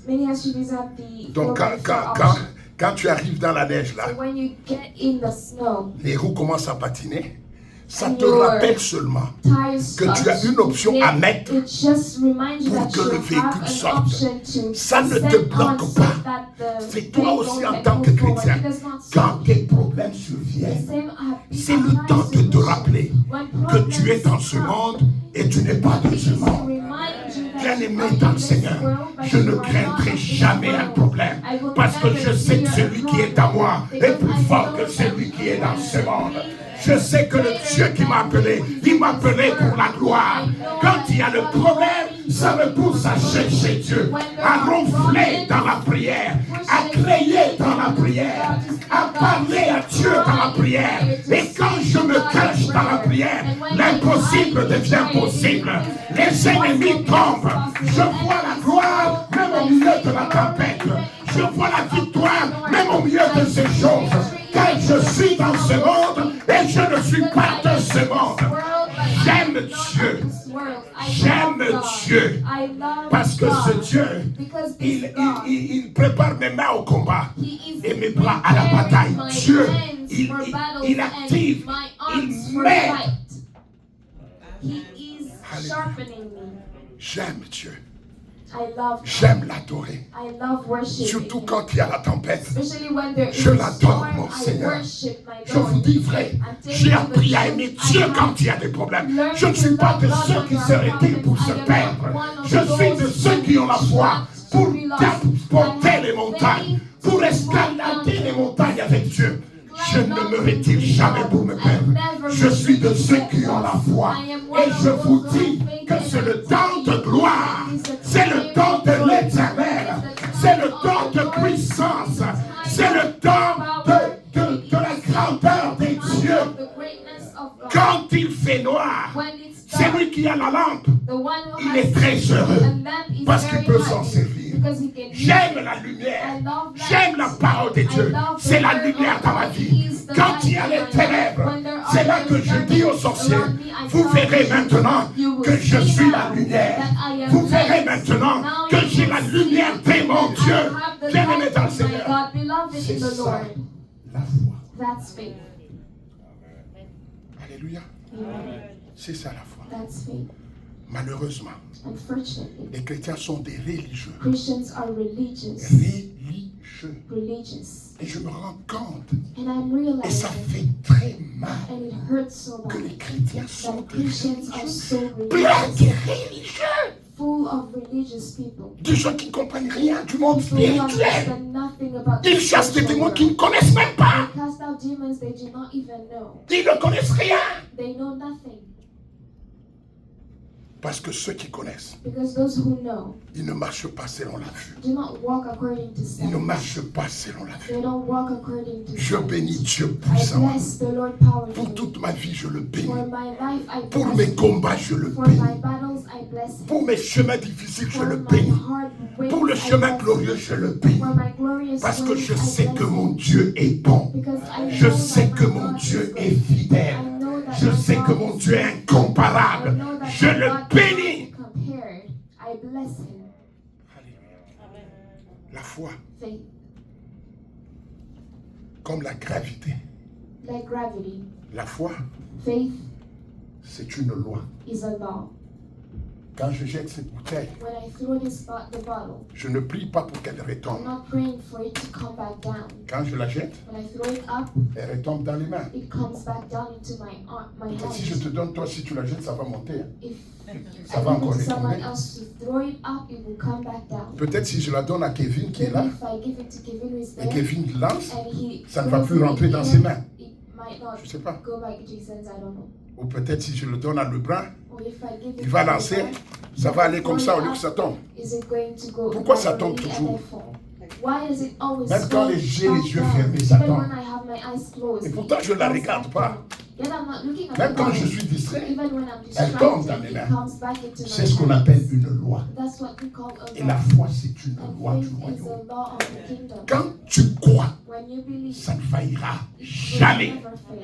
Many SUVs have the Donc 4x4 option. quand tu arrives dans la neige là, So when you get in the snow, les roues commencent à patiner. Ça And te your rappelle seulement tires que tu as touch, une option à mettre it just reminds you pour that que you le have véhicule an sorte. option to Ça ne te set bloque on so pas. that the C'est toi vehicle aussi en can tant que move forward. chrétien. It does not Quand stop. tes problèmes The surviennent, same c'est le temps de te rappeler que tu es dans ce monde et tu n'es pas de ce monde. Bien-aimé dans le Seigneur, je ne craindrai jamais un problème parce que je sais que celui qui est en moi est plus fort que celui qui est dans ce monde. Je sais que le Dieu qui m'a appelé, il m'a appelé pour la gloire. Quand il y a le problème, ça me pousse à chercher Dieu, à ronfler dans la prière, à crier dans la prière, à parler à Dieu dans la prière. Et quand je me cache dans la prière, l'impossible devient possible. Les ennemis tombent. Je vois la gloire même au milieu de la tempête. Je vois la victoire même au milieu de ces choses. Car je suis dans ce monde et je ne suis pas de ce monde. J'aime Dieu. J'aime Dieu. Parce que ce Dieu, il prépare mes mains au combat et mes bras à la bataille. Dieu, il active, il met. J'aime Dieu. J'aime l'adorer. Surtout quand il y a la tempête. Je l'adore, mon Seigneur. Je vous dis vrai, j'ai appris à aimer Dieu quand il y a des problèmes. Je ne suis pas de ceux qui se retirent pour se perdre. Je suis de ceux qui ont la foi pour porter les montagnes, pour escalader les montagnes avec Dieu. Je ne me retire jamais pour me perdre. Je suis de ceux qui ont la foi. Et je vous dis que c'est le temps de gloire. C'est le temps de l'éternel. C'est le temps de puissance. C'est le temps de la grandeur des dieux. Quand il fait noir, c'est lui qui a la lampe. Il est très heureux parce qu'il peut s'en servir. J'aime la lumière. J'aime la parole de Dieu. C'est la lumière dans ma vie. Quand il y a les ténèbres, c'est là que je dis aux sorciers, vous verrez maintenant que je suis la lumière. Vous verrez maintenant que j'ai la lumière de mon Dieu. Bien-aimé dans le Seigneur. C'est ça, la foi. Alléluia. C'est ça la foi. Malheureusement, les chrétiens sont des religieux. Christians are religious. Religieux. religious. Et je me rends compte, And I'm et ça realizing, fait très mal, and it hurts so que bad, les chrétiens sont that Christians are so pleins religious, de religieux, full of religious people. des gens qui ne comprennent rien du monde People who spirituel. understand nothing about the Ils chassent des spiritual démons qu'ils ne world. connaissent même pas. They cast out demons they do not even know. Ils ne connaissent rien. They know nothing. Parce que ceux qui connaissent, Because those who know ils ne marchent pas selon la vue. do not walk according to Ils ne sight. marchent pas selon la vue. They don't walk according to Je sight. bénis Dieu I puissamment. bless the Lord powerfully. Pour toute ma vie, je le bénis. For my life, I Pour bless mes him. combats, je le For bénis. my battles, I bless him. Pour mes chemins difficiles, je For le my bénis. hard ways, Pour le I chemin bless glorieux, him. je le bénis. For my glorious Parce que ways, je I sais bless que him. mon Dieu est bon. Because I Je know sais that que my mon God Dieu is est good. fidèle. I know that Je my sais que God mon is Dieu est I incomparable. know that Je my le God cannot bénis. be compared. I bless him. La foi, Faith, comme la gravité. like gravity. La foi, Faith c'est une loi. is a law. Quand je jette cette bouteille, When I throw the bottle, je ne prie pas pour qu'elle I'm retombe. not praying for it to come back down. Quand je la jette, When I throw it up, elle retombe dans les mains. it comes back down into my Donc, si je hands. te donne, toi, si tu la jettes, ça va monter. If Ça I va give encore it to someone retomber. else to throw it up, it will come back down. Peut-être si je la donne à Kevin qui est Maybe là, if I give it to Kevin who is et there, Kevin lance, and he ça ne va throws plus it rentrer in dans the ses air, mains. it might not Je sais pas. go back into his hands, I don't know. Ou peut-être si je le donne à Lebrun, Or if I give it il va to lancer, Lebrun, ça va aller comme ça au lieu que ça tombe. is it going to go Pourquoi ça normally tombe and toujours? then fall? Why does it always Même quand fall j'ai les yeux down? fermés, ça Even tombe. when I have my eyes closed, Et pourtant, je ne la regarde pas. Yet I'm not looking at Même the quand bottle. je suis distrait, Even when I'm elle tombe dans distracted, mes it mains. comes back into C'est my ce qu'on hands. appelle une loi. That's what we call a Et law. la foi, c'est une And loi du faith is a royaume. law of the kingdom. Quand tu crois, When you believe, ça ne faillira it will jamais. never fail.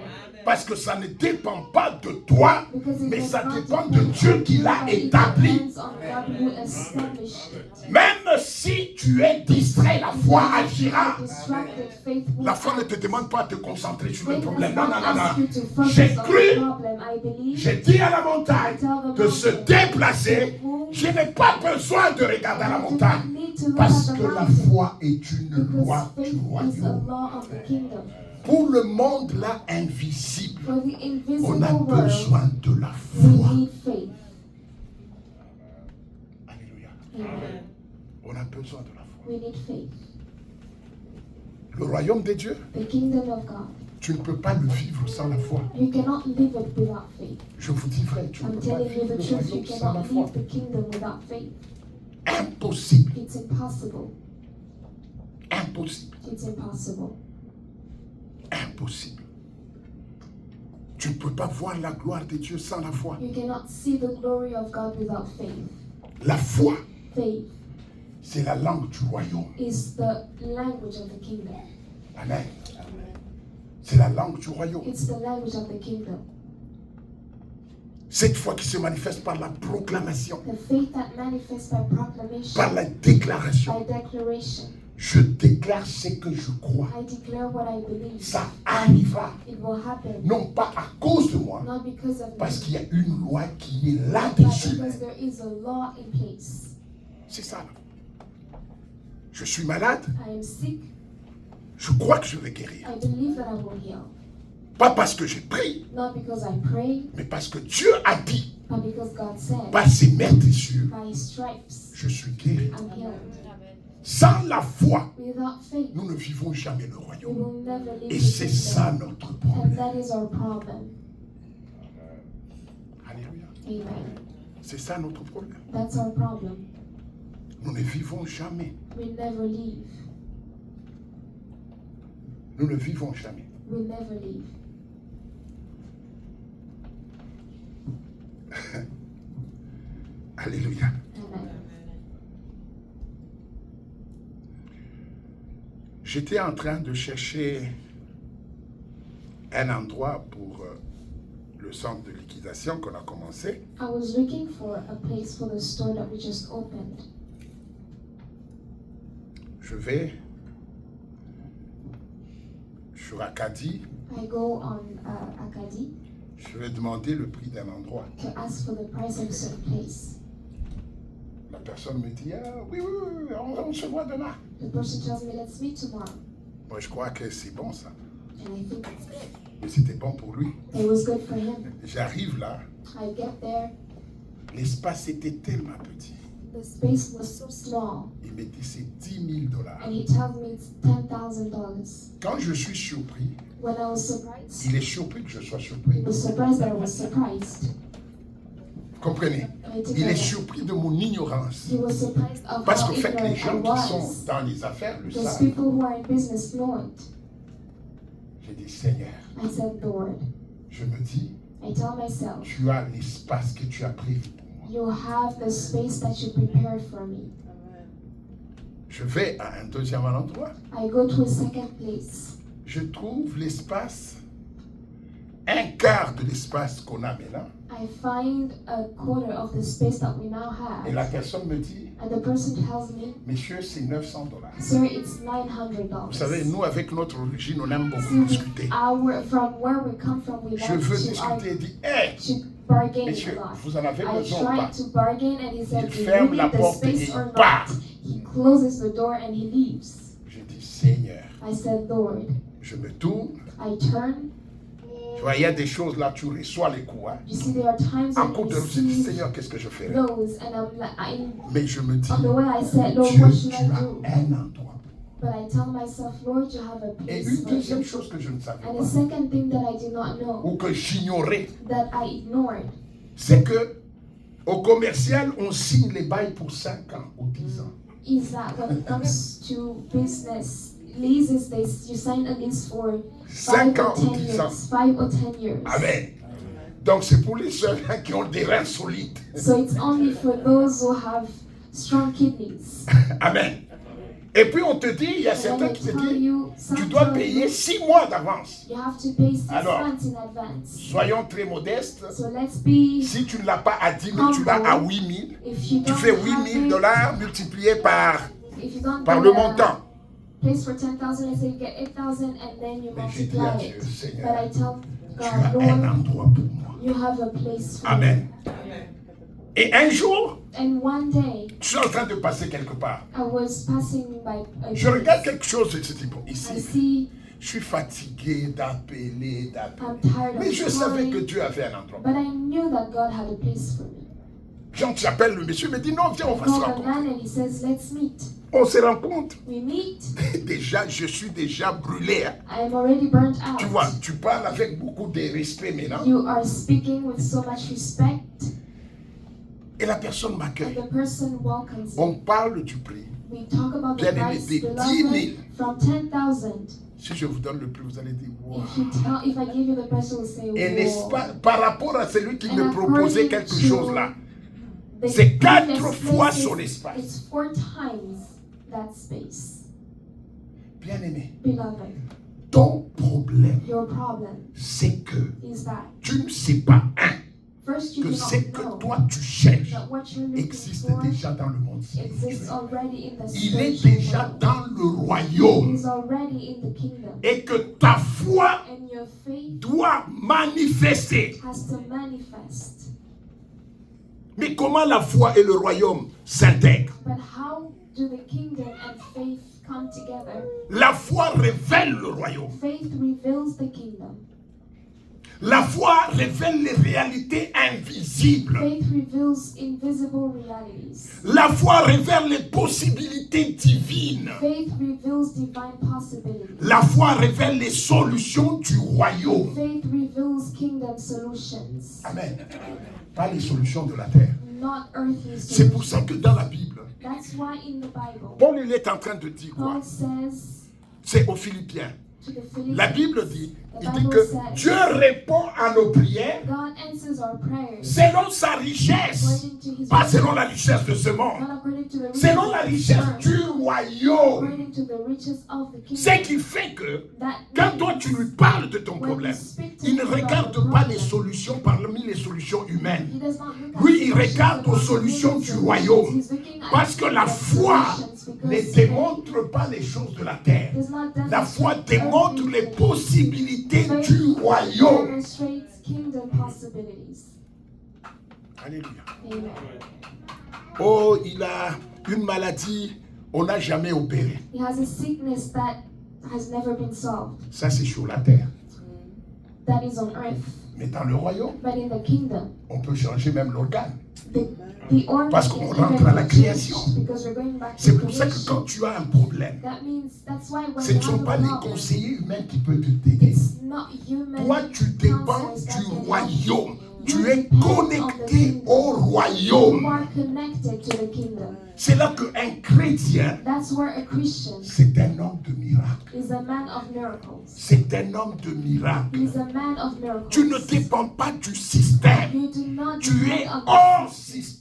Parce que ça ne dépend pas de toi, Because it mais does ça not dépend depend de Dieu on qui you, l'a but it établi. depends on God who established it. Même si tu es distrait, la foi Even if you agira. are distracted, faith will La foi ne act. te demande pas de te concentrer sur le Faith problème. does Non, not non, non, ask non. you to focus J'ai on cru, the problem. I believe. j'ai dit à la montagne de se déplacer. Je n'ai pas besoin de regarder à la You do montagne. not need to look Parce at the que la mountain. foi est une loi Because du faith is a royaume. law of the kingdom. Pour le monde là invisible, For the on a invisible world, besoin de la we foi. need faith. Alléluia. Amen. On a besoin de la foi. We need faith. Le royaume de Dieu, The kingdom of God. tu ne peux pas le vivre sans la foi. You cannot live it without faith. Je vous dis vrai, tu ne I'm peux pas telling you vivre the le truth. You royaume sans la cannot foi. live the kingdom without faith. Impossible. It's impossible. Impossible. It's impossible. Impossible. Tu ne peux pas voir la gloire de Dieu sans la foi. You cannot see the glory of God without faith. La foi, Faith c'est la langue du royaume. is the language of the kingdom. Amen. C'est la langue du royaume. It's the language of the kingdom. Cette foi qui se manifeste par la proclamation, The faith that manifests by proclamation, par la déclaration. by declaration. Je déclare ce que je crois. I declare what I believe. Ça arrivera. It will happen. Non pas à cause de moi, Not because of parce me, qu'il y a une loi qui est but là-dessus. because there is a law in place. C'est ça. Je suis malade, I am sick. je crois que je vais guérir. I believe that I will heal. Pas parce que j'ai pris, Not because I pray, mais parce que Dieu a dit, but because God said, par ses meurtrissures, by His stripes, je suis guéri. I'm healed. Sans la foi, Without faith, nous ne vivons jamais le we royaume. will never live Et the c'est ça kingdom. notre And problème. that is our problem. Alléluia. Amen. C'est ça notre problème. That's our problem. Nous ne vivons jamais. We never leave. Nous ne vivons jamais. We never leave. Alléluia. Amen. J'étais en train de chercher un endroit pour le centre de liquidation qu'on a commencé. I was looking for a place for the store that we just opened. Je vais sur Acadie. I go on Akadi Je vais demander le prix d'un endroit. to ask for the price of a certain place. La personne personne me dit, ah, oui, on se voit demain. The person tells me, let's meet tomorrow. Moi, je crois que c'est bon ça. And I think it's good. Mais c'était bon pour lui. It was good for him. J'arrive là, I get there. l'espace était tellement petit. The space was so small. Il me dit, c'est $10,000. And he tells me it's $10,000. Quand je suis surpris, When I was surprised, il est surpris que je sois he surpris. was surprised that I was surprised. Vous comprenez? Il est surpris de mon ignorance. He was surprised of Parce how qu'en fait, les gens ignorant I qui sont was. dans les affaires le Those savent. people who are in business know it. J'ai dit, Seigneur, I said, Lord, je me dis, I tell myself, tu as l'espace que tu as prévu pour moi. you have the space that you prepared for me. Je vais à un deuxième endroit. I go to a second place. Je trouve l'espace, un quart de l'espace qu'on a maintenant. I find a quarter of the space that we now Et la have. personne me dit, And the person tells me, monsieur, c'est $900. sir, it's $900. Vous savez, nous, avec notre origine, on aime beaucoup See, discuter. from where we come from, we Je like veux to discuter et dit, hé, to bargain monsieur, a lot. vous en avez I besoin ou pas? tried to bargain and he said, Il do you ferme la need the porte et space il or part. not? He closes the door and he leaves. Je dis, Seigneur, I said, Lord, je me tourne. I turn. Tu vois, il y a des choses là, tu reçois les coups. Hein. You see, there are times En when cours you de route, je dis, receive Seigneur, qu'est-ce que je ferai? those, and I'm like, Mais je me dis, on the way I said, Lord, Dieu, what should tu I as do? un endroit. But I tell myself, Lord, you have a Et place une for deuxième me. chose que je ne savais And pas, the second thing that I did not know, ou que j'ignorais, that I ignored, c'est que au commercial, on signe les bails pour 5 ans ou 10 ans. is that when it comes to business, leases, you sign a lease for 5 5 ans or ou 10 10 ans. years. 5 or 10 years. Amen. Donc c'est pour les seuls qui ont des reins solides. So it's only for those who have strong kidneys. Amen. Et puis on te dit, il y a And then certains they qui te tell disent, you, tu some dois tell payer you, 6 mois d'avance. you have to pay 6 Alors, months in advance. Soyons très modestes. So let's be, Si tu ne l'as pas à 10 000, tu l'as à 8 000. if you Tu don't fais have 8 000 it, dollars multiplié par if you don't le get a montant. place for 10,000, let's say you get 8,000 and then you Mais j'ai dit à multiply Dieu, it. Seigneur, But I tell tu as God, un Lord, endroit pour moi. you have a place for Amen. me. Et un jour, And one day, je suis en train de passer quelque part. I was passing by a Je regarde place. quelque chose et je dis, bon, I ici, see, je suis fatigué d'appeler. I'm tired Mais of je savais que calling, Dieu avait un endroit. but I knew that God had a place for me. Quand j'appelle le monsieur, il me dit, non, viens, on va se Call the rencontrer. man and he says, let's meet. On se rencontre. We meet. Déjà, je suis déjà brûlé. Hein. I am already burnt Tu out. vois, tu parles avec beaucoup de respect maintenant. You are speaking with so much respect, Et la personne and m'accueille. the person welcomes you. On parle du prix. We talk about the Bien-aimé, price, des beloved, 10 000. from 10,000. Si je vous donne le prix, vous allez dire, wow. If I give you the price, you'll say, Et n'est-ce "Whoa." pas, par rapport à celui qui And me proposait according quelque to chose là, the c'est 4 previous fois places, son espace. It's 4 times that space. Bien-aimé, Beloved, ton problème, your problem c'est que is that tu ne sais pas, first you que do ce not que know toi tu cherches that what you're looking existe for déjà dans le monde exists spirituel. already in the Il est spiritual déjà world. dans le It royaume is already in the kingdom. et que ta foi And your faith doit manifester. has to manifest. Mais comment la foi et le royaume s'intègrent? But how do the kingdom and faith come together? La foi révèle le royaume. Faith reveals the kingdom. La foi révèle les réalités invisibles. Faith reveals invisible realities. La foi révèle les possibilités divines. Faith reveals divine possibilities. La foi révèle les solutions du royaume. Faith reveals kingdom solutions, Amen. Pas les solutions de la terre. not earthly C'est pour ça solutions. que dans la Bible, That's why in the Bible, Paul il est en train de dire quoi? Paul says C'est aux Philippiens. to the La Philippians, Bible dit, il dit que Dieu répond à nos prières God answers our prayers selon sa richesse. according to his Pas riches, selon la richesse de ce monde. not according to the riches Selon la of this richesse earth, du royaume. according to the riches of the Ce kingdom. qui fait que That quand toi means tu lui parles de ton when you problème, speak to il ne him about regarde the pas les problem, solutions parmi les solutions humaines. he does not look at Lui, il solutions regarde aux about solutions the du solutions. royaume. He's looking at Parce que la the foi solutions ne because démontre pas les choses de la terre. does not La foi demonstrate démontre earthly les things. possibilités Faith du royaume. demonstrates kingdom possibilities. Alléluia. Amen. Oh, il a une maladie, on n'a jamais opéré. He has a sickness that has never been solved. Ça, c'est sur la terre. That is on earth. Mais dans le royaume, But in the kingdom, on peut changer même l'organe. the organ Parce is qu'on even rentre à la changed création. because we're going back to C'est pour ça que creation. quand tu as un problème, That means that's why when ce you ne sont have pas a les problem, conseillers humains qui peuvent t'aider. it's not human Toi, tu dépends counselors that du can help royaume. you. Tu You es depend on the connecté kingdom. au You royaume. are connected to the kingdom. C'est là qu'un chrétien, That's where a Christian c'est un homme de miracle. is a man of miracles. C'est un homme de miracle. He is a man of miracles. Tu ne dépends pas du système. You do not Tu es depend on hors the système. system.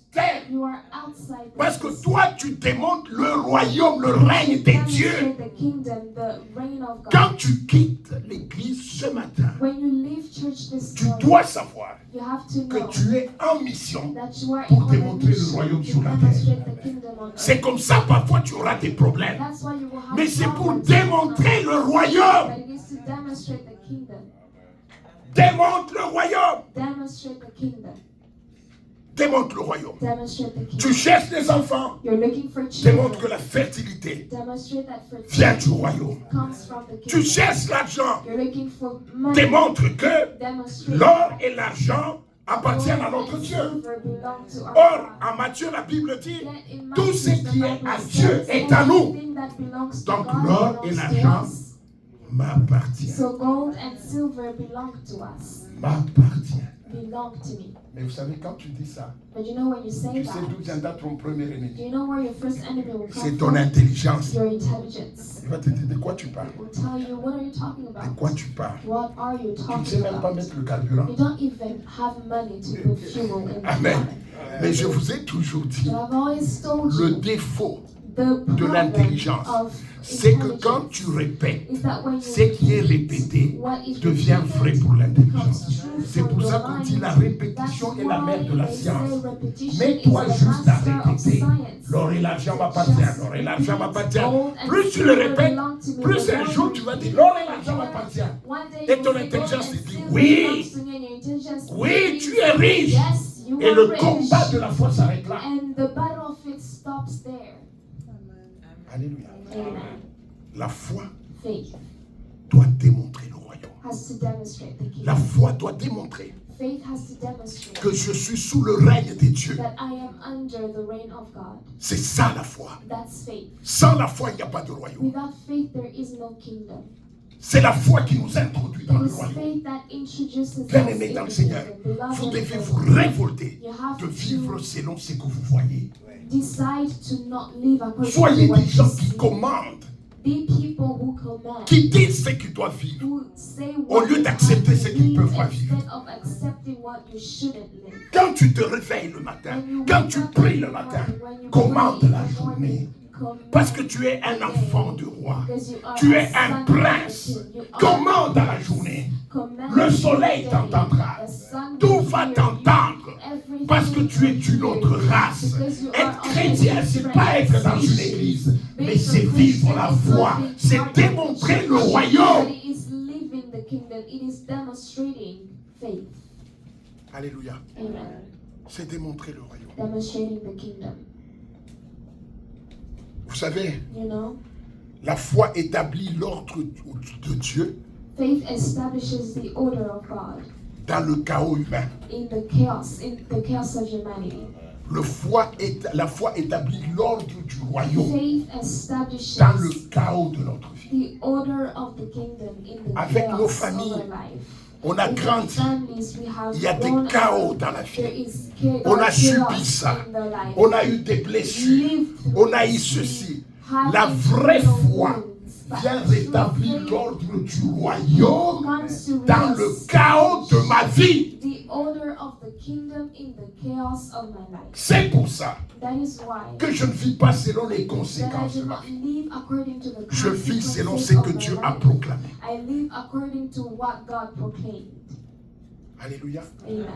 You are outside the Parce que system. toi, tu démontres le royaume, le règne des dieux. Demonstrate the kingdom, the reign of God. Quand tu quittes l'église ce matin, When you leave church this tu morning, dois savoir you have to que know tu es en mission. that you are pour on a démontrer le mission royaume to sur la demonstrate the kingdom on earth. C'est comme ça, parfois, tu auras des problèmes. That's why you will have Mais c'est pour problems démontrer le royaume. But it is to demonstrate the kingdom. Démontre le royaume. Demonstrate the kingdom. Démontre le royaume. Demonstrate the kingdom. Tu cherches des enfants. You're looking for Démontre que children. la fertilité Demonstrate that vient fertility du royaume. comes from the Tu kingdom. cherches l'argent. You're looking for money. Démontre que Demonstrate l'or et l'argent appartiennent à notre gold and Dieu. silver belong to our Or, God. en Matthieu, la Bible dit, Yet in tout Matthew, ce the qui est Bible à says Dieu est à nous. everything that belongs to Donc, God l'or et belongs to l'argent us. m'appartiennent. So gold and silver belong to us. M'appartiennent. Belong to me. Mais vous savez, quand tu dis ça, But you know when you say tu sais that, d'où viendra ton premier do ennemi. you know where your first enemy will C'est come ton from? intelligence. Your intelligence. Il va te dire de quoi tu parles. Will tell you, what are you talking De about? quoi tu parles. What are you Tu ne talking sais même pas about? mettre le carburant. You don't even have money to put fuel in the Amen. car. Mais je vous ai toujours dit, But I've always told le you défaut the de problem l'intelligence, of c'est que quand intelligence tu répètes, is that when you ce qui est repeat répété what is devient repeated vrai pour l'intelligence. becomes true C'est for pour your ça qu'on dit mind. la répétition That's est la mère de la why they say science. repetition Mets-toi is the juste à master of répéter. science. L'or et l'argent m'appartiennent, l'or et l'argent m'appartiennent. Gold and Plus tu le silver répètes, belong to me. plus The un more jour you tu vas dire repeat l'or et it, l'argent m'appartiennent. one day Et you ton will say, intelligence gold te and dit silver oui. belongs to me, and your intelligence Oui, believes, tu es riche. yes, you Et are le rich. combat de la foi s'arrête là. And the battlefield stops there. Alléluia. Amen. La foi Faith doit démontrer le royaume. has to demonstrate the La kingdom. foi doit démontrer Faith has to demonstrate que je suis sous le règne des dieux. that I am under the reign of God. C'est ça la foi. That's faith. Sans la foi, il n'y a pas de royaume. Without faith, there is no kingdom. C'est la foi qui nous introduit dans It le is royaume. faith that introduces us Bien-aimés in dans the le Seigneur, kingdom. Beloved vous in devez the vous Lord, révolter you have de vivre to selon ce que vous voyez. decide to not live according Soyez to what des you gens qui see. commandent, Be people who command, qui disent ce qu'ils doivent vivre. who say Au what lieu you d'accepter have ce to qu'ils live peuvent pas vivre. instead of accepting what you shouldn't live. Quand tu te réveilles le matin, quand tu pries le matin, commande la journée. Parce que tu es un enfant du roi. Tu es un prince. Commande à la journée. Le soleil t'entendra. Tout va t'entendre. Parce que tu es d'une autre race. Être chrétien, c'est pas être dans une église, mais c'est vivre la foi. C'est démontrer le royaume. It is living the kingdom. It is demonstrating faith. Alléluia. Amen. C'est démontrer le royaume. Demonstrating the kingdom. Vous savez, You know, la foi établit l'ordre de Dieu faith establishes the order of God dans le chaos humain. in the chaos of humanity. La foi établit l'ordre du royaume Faith establishes dans le chaos de notre vie. the order of the kingdom in the Avec chaos nos familles, of our life. On a With grandi. our families, we have Il y a des grown chaos up. dans la There vie. is On a chaos subi ça. in the life. On a eu des blessures. On a eu ceci. La vraie foi vient rétablir l'ordre du royaume dans le chaos de ma vie. The order of the kingdom in the chaos of my life. C'est pour ça That is why que je ne vis pas selon les that I conséquences de do ma not vie. live according to the Je vis selon ce consequences que of my Dieu a life. proclamé. I live according to what God proclaimed. Alléluia. Amen.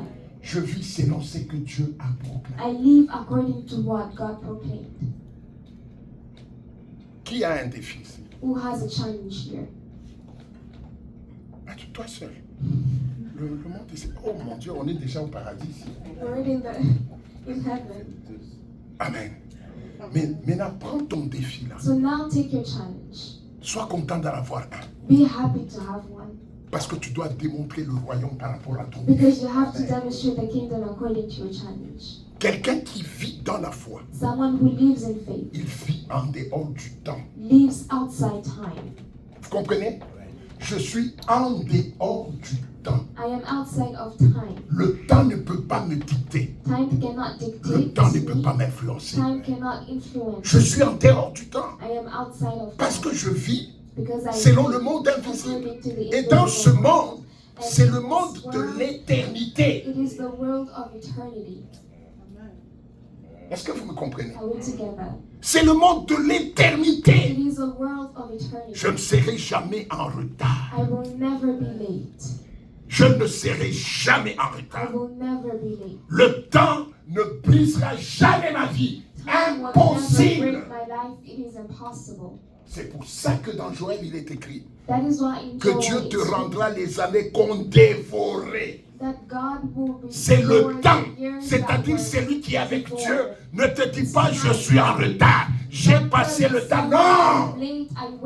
Je vis selon ce que Dieu a proclamé. I live according to what God proclaimed. Qui a un défi ici? Who has a challenge here? Ah, toi seul. Le monde est... Oh mon Dieu, on est déjà au paradis ici. We're in heaven. Amen. Mais maintenant, prends ton défi là. So now take your challenge. Sois content d'en avoir un. Be happy to have one. Parce que tu dois démontrer le royaume par rapport à ton Because défi. you have to demonstrate the kingdom according to your challenge. Quelqu'un qui vit dans la foi, Someone who lives in faith il vit en dehors du temps. lives outside time. Vous comprenez? Je suis en dehors du temps. I am outside of time. Le temps ne peut pas me dicter. Time cannot Le dictate temps ne peut me. pas m'influencer. Time cannot influence. Je suis en dehors du temps. I am outside of Parce time. que je vis Because I selon live le monde invisible. according to the Et dans ce invisible world. monde, c'est le monde de l'éternité. It is the world of eternity. Est-ce que vous me comprenez? Are we together? C'est le monde de It l'éternité. is a world of eternity. Je ne serai jamais en retard. I will never be late. Je ne serai jamais en I retard. will never be late. Le temps ne brisera jamais ma vie. Time will never Impossible. break my life. It is impossible. C'est pour ça que dans Joël, il est écrit That is why in que Joel Dieu te it's rendra les années qu'on dévorait. that God will C'est restore le temps. the years C'est-à-dire that celui qui est avec were Dieu. before. Ne te dis pas je suis en retard. J'ai passé le temps. Non!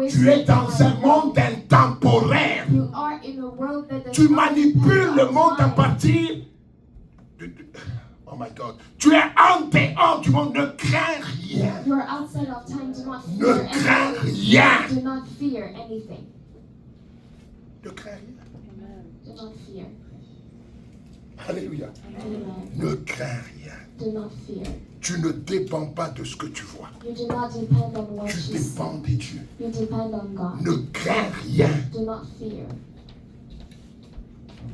Tu es dans un monde intemporel. You are in a world that does Tu not manipules depend le on monde à time. partir de... Oh my God. Tu es en dehors du monde. Ne crains rien. You are outside of time. Do not Ne fear crains anything. rien. Do not fear anything. Ne crains rien. Do not fear. Alléluia. Amen. Ne crains rien. Do not fear. Tu ne dépends pas de ce que tu vois. You do not depend on what Tu you see. dépends de Dieu. You depend on God. Ne crains rien. Do not fear.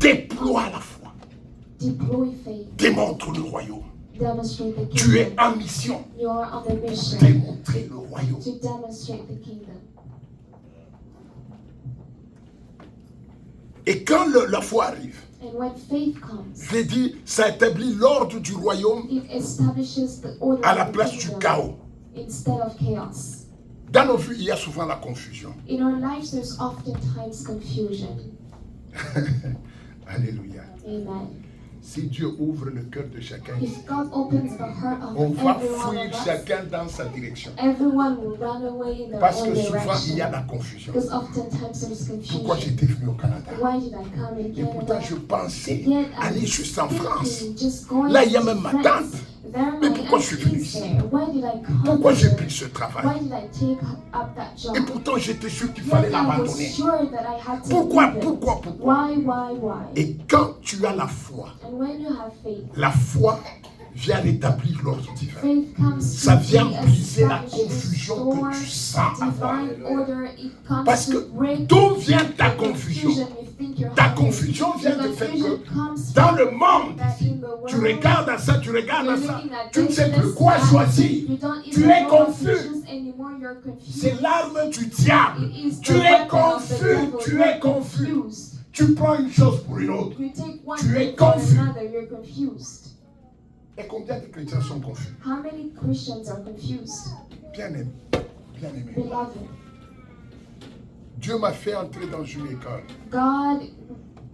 Déploie la foi. Deploy faith. Démontre le royaume. Demonstrate the Tu es kingdom. en mission You are on the pour mission démontrer le royaume. to demonstrate the kingdom. Et quand la foi arrive, And when faith comes, je l'ai dit, ça établit l'ordre du royaume it establishes the order à la of the place du kingdom chaos. instead of chaos. Dans nos vies, il y a souvent la confusion. In our lives, there's oftentimes confusion. Alléluia. Amen. Si Dieu ouvre le cœur de chacun ici, If God opens the heart of on va every one fuir of us, chacun dans sa direction. everyone will run away in their Parce own que souvent, il y a direction. la confusion. Because oftentimes there's Pourquoi confusion. j'étais venu au Canada? Why did I come in Et pourtant, Canada? je pensais Yet I aller was juste en France. thinking, just going Là, il y a to même ma France. tante. There Mais my pourquoi je suis venu aunt is ici? there. Why did I come Pourquoi j'ai here? pris ce travail? Why did I take up that job? Et pourtant, j'étais sûr qu'il fallait Yet I was l'abandonner. sure that I had to Pourquoi, leave it. pourquoi, pourquoi? Why? Et quand tu as la foi, And when you have faith, la foi vient rétablir l'ordre divin. faith comes Ça to vient briser la establish, confusion restore que tu sens avoir. divine order. It comes Parce to que break d'où vient ta the confusion? you think you're Ta having. confusion vient The du fait confusion que comes dans from le monde, that in the tu world, regardes à ça, tu regardes à you're ça, looking at tu ne sais this, plus quoi that. choisir. You don't Tu even es know what to confus. choose anymore, you're confused. C'est l'arme du diable. It is Tu the es weapon of the confus, devil. tu You're es confus. confused. Tu prends une chose pour une autre. You take one Tu es thing for confus. another, you're confused. Et combien de chrétiens sont confus? How many Christians are confused? Bien aimé, bien aimé. Beloved, Dieu m'a fait entrer dans une école God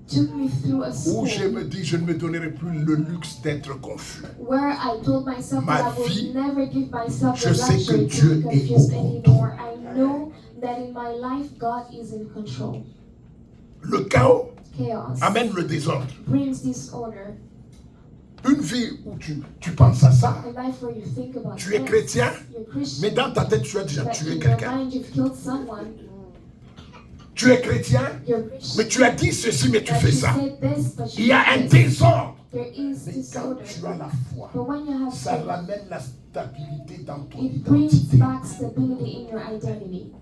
took me through a où je school me dis, je ne me donnerai plus le luxe d'être confus. where I told myself Ma that I vie, would never give myself je the sais que luxury Dieu to be est confused au anymore. I know that in my life, God is in control. Le chaos Chaos amène le désordre. brings disorder. Une vie où tu penses à ça, A life where you think about tu es this, chrétien, you're Christian, mais dans ta tête, tu as déjà but tué in your quelqu'un. mind you've killed someone. Tu es chrétien, You're Christian, mais tu as dit ceci, mais tu but fais you ça. said this, but Il you y a did un this. désordre. There is Mais quand disorder. tu as la foi, But when you have ça faith, ramène la stabilité dans ton it brings identité. back stability in your identity.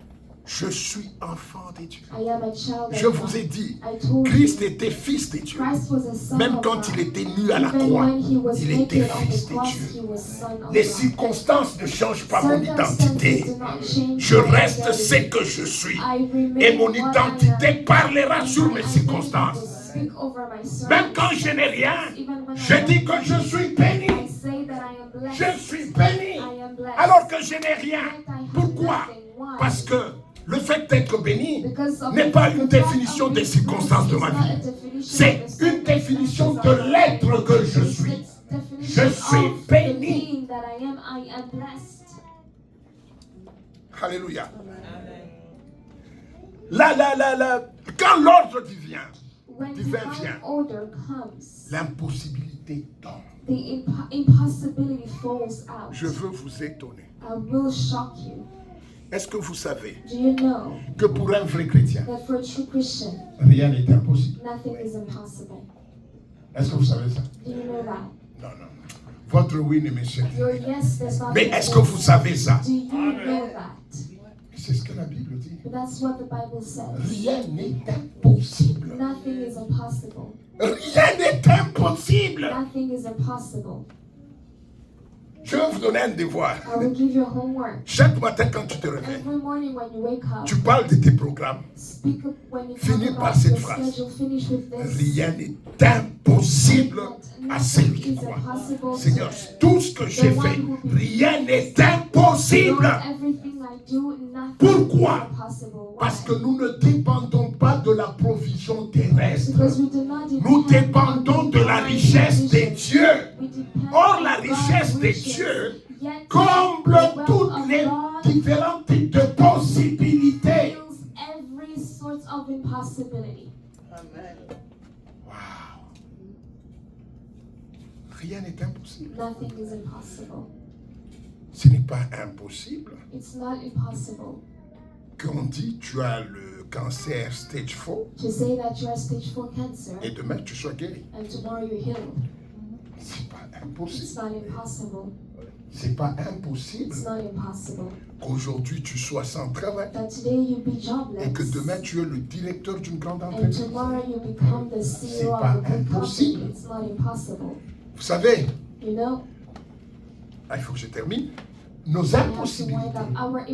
Je suis enfant de Dieu. I am a child Je of vous ai God. dit, I told Christ you, était fils de Dieu. Christ was a son Même of quand God. il était nu à la Even croix, when he was il était naked on fils the de cross, Dieu. he was son of Les God. circonstances ne changent pas mon Circumstances identité. do not change Je my reste identity. ce que je suis. I remain Et mon what I identité am. parlera And sur my mes identity circonstances. will speak over my Même quand circumstances. je n'ai rien, Even when I je don't dis que have je anything, suis béni. I say that I am blessed. Je suis béni. I am blessed. Alors que je n'ai rien. Yet I have Pourquoi? nothing. Why? Parce que le fait d'être béni Because of n'est pas une the fact définition of des being circonstances de blessed ma is not a vie. definition C'est of the une définition circumstances de of my l'être life. que je It's suis. the definition Je suis of the béni. being that I am blessed. Alléluia. Là, quand l'ordre divin When vient, divine order comes, l'impossibilité tombe. the impossibility falls out. Je veux vous étonner. I will shock you. Est-ce que vous savez Do you know que pour un vrai chrétien, that for a true Christian, rien n'est impossible? nothing is impossible? Est-ce que vous savez ça? Do you know that? Non. Votre oui ne me suffit. Your yes does not Mais mean est-ce que yes. vous savez ça? Do you know that? C'est ce que la Bible dit. But that's what the Bible says. Rien n'est impossible. Nothing is impossible. Rien n'est impossible. Nothing is impossible. Je vais vous donner un devoir. I will give you homework. Chaque matin quand tu te réveilles, Every morning when you wake up, tu parles de tes programmes. speak up when you Finis talk par about cette your phrase. schedule. Finish with this. Rien n'est impossible à celui qui croit. Seigneur, tout ce que j'ai fait, rien n'est impossible. Lord, everything I do, nothing Pourquoi? is impossible. Why? Parce que nous ne dépendons pas de la provision terrestre. Because we do not Nous depend dépendons on de la divine richesse de provision. Dieu. We depend Or, on la God's richesse de riches. Dieu Yet comble the wealth toutes of les God différents types de possibilités. fills every sort of impossibility. Wow. Rien n'est impossible. Nothing is impossible. Ce n'est pas impossible It's not impossible qu'on dit tu as le cancer stage 4 to say that you are stage 4 cancer et demain tu sois guéri. and tomorrow you're healed. C'est pas It's impossible. not impossible. C'est pas impossible It's not impossible qu'aujourd'hui tu sois sans travail that today you be et que jobless demain tu es le directeur d'une grande and entreprise. tomorrow you become the C'est CEO pas of a big impossible. company. It's not impossible. Vous savez, You know, il faut que je termine. Nos we have to wind impossibilités up. Our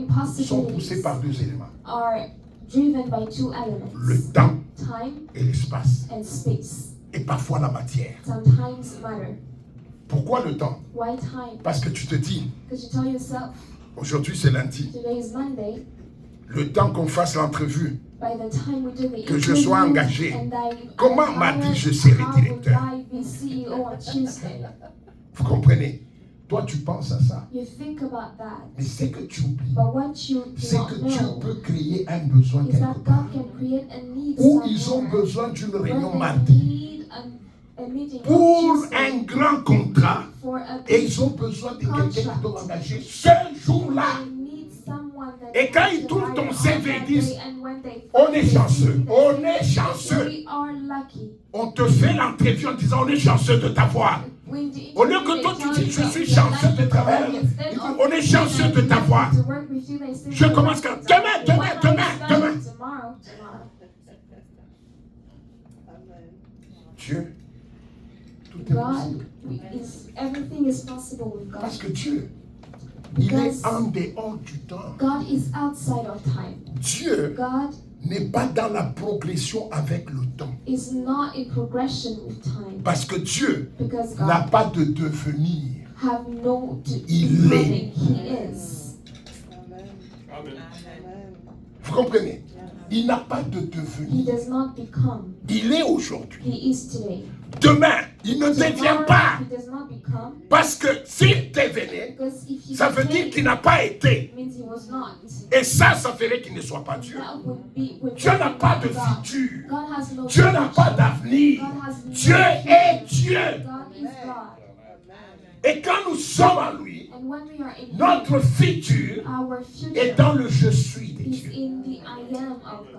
sont poussées impossibilities par deux éléments. are driven by two Le elements, temps time et l'espace. and space. Et parfois la matière. Sometimes matter. Pourquoi le temps? Why time? Parce que tu te dis, Because you tell yourself, aujourd'hui c'est lundi. today is Monday. Le temps qu'on fasse l'entrevue, By the time we do the que je sois interview engagé. and Comment I'm mardi hired, je serai how would directeur? I be CEO on Tuesday? Vous comprenez? Toi tu penses à ça. You think about that. Mais c'est que tu oublies. But what you do C'est que not tu know peux créer un besoin is quelque that part. God can create a need Où ils ont somewhere besoin d'une where réunion they mardi need a meeting on pour Tuesday un grand contrat. for a Et ils ont besoin de quelqu'un qui doit engager ce jour-là. They need someone that Et quand they ils have trouvent to ton hire CV, on ils that disent, day, and when they on find est the chanceux, CV, they on say, est chanceux. We are lucky. On te fait l'entrevue en disant on est chanceux de t'avoir. When the Au lieu que toi tu dis je suis chanceux de travailler, ils disent, on est chanceux de t'avoir. Je commence quand demain. Dieu, tout est God possible. everything is possible with Parce God. que Dieu, il est en dehors du temps. God is outside of time. Dieu God n'est pas dans la progression avec le temps. is not in progression with time. Parce que Dieu Because n'a God pas de devenir. have no Il becoming. He is. Vous comprenez? Il n'a pas de He devenir. does not become. Il est aujourd'hui. He is today. Demain, il ne devient Tomorrow, pas. he does not become. Parce que s'il devenait, Because if he ça veut dire became, qu'il n'a pas été. it means he was not. Et ça ferait qu'il ne soit pas Dieu. That would Dieu n'a pas de God. futur. God has no Dieu n'a future. pas d'avenir. God has no Dieu future. est Dieu. God is God. Et quand nous sommes en lui, And when we are in notre Him, futur our est future dans le je suis de is Dieu. in the I am of God.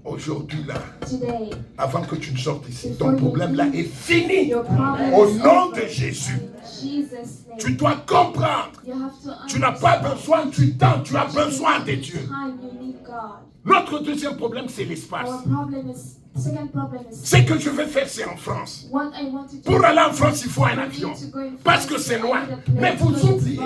Aujourd'hui, là, Today, avant que tu ne sortes ici, ton problème là est fini. your problem Au is nom over. de Jésus, In Jesus' name. tu dois comprendre. You have to Tu n'as pas understand. besoin du temps, tu as besoin de Dieu. Time you need God. Notre deuxième problème, c'est l'espace. Our problem is second problem is Ce que je vais faire, c'est en France. what I want to do. Pour aller en France, il faut un avion. Parce que c'est loin. Mais vous oubliez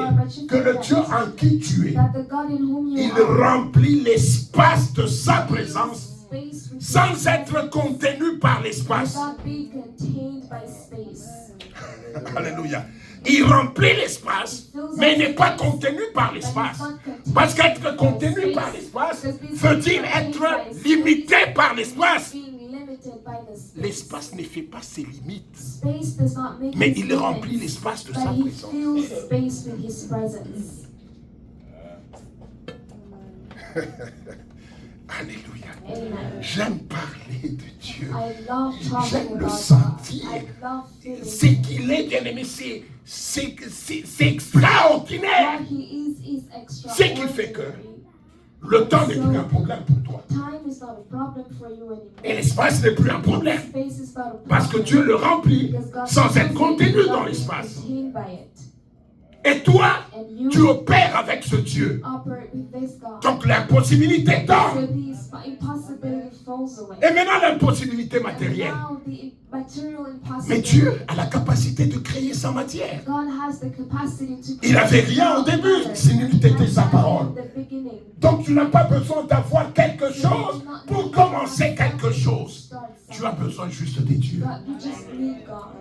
que le Dieu en qui tu es, That the God in whom you il are remplit l'espace de sa présence space with sans être contenu par l'espace. without being contained by space. Alléluia. Il remplit l'espace, mais il n'est pas contenu par l'espace. Parce qu'être contenu par l'espace veut dire être limité par l'espace. Being limited L'espace ne fait pas ses limites. Space does not make Mais its il remplit limits, l'espace de sa but he présence. fills space with his presence. Alléluia. Amen. J'aime parler de Dieu. I love talking J'aime le about sentir. God. I love feeling Ce qu'il est, bien aimé, c'est extraordinaire. what he is Ce qui fait que extraordinary. le temps n'est plus un problème pour toi. Time is not a problem for you anymore. Et l'espace n'est plus un problème. Space is not a problem. Parce que Dieu le remplit Because God sans être is contenu dans l'espace. contained by it. Et toi, And you tu opères avec ce Dieu. operate with this God. Donc l'impossibilité So tombe. the impossibility falls away. Et maintenant l'impossibilité And matérielle. now the material Mais impossibility. Dieu a la capacité de créer sans matière. God has the capacity to Il n'avait rien au début s'il n'eût été sa parole. In the beginning. Donc tu n'as pas besoin d'avoir quelque chose pour commencer quelque chose. Tu as besoin juste de Dieu. God, you just need God.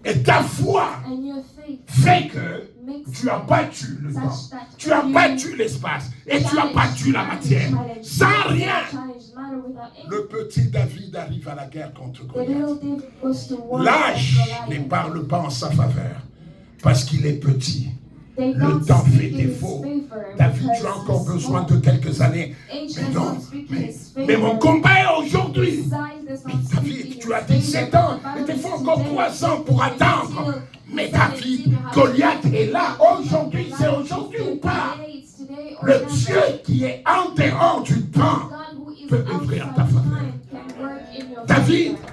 Et ta foi And your faith fait que makes tu as battu le temps. such that Tu as you battu l'espace. Et tu as battu la matière. Sans rien. challenge matter without any. Le petit David arrive à la guerre contre The Goliath. little David goes to war L'âge against ne Goliath. parle pas en sa faveur. Parce qu'il est petit. They Le don't temps speak fait in his défaut. favor David, because tu as encore he's besoin small. de quelques années. Age Mais does non, not speak in his mais mon favor. combat est aujourd'hui. Size does Mais not speak David, in tu as his 17 favor. ans. The Il te Bible faut says encore today, 3 ans pour attendre. Mais David, Goliath est là. Aujourd'hui, c'est aujourd'hui ou pas? Today, it's today or Le never. Dieu qui est en dehors du temps God who is peut œuvrer en ta outside faveur. time can work in your David, favor.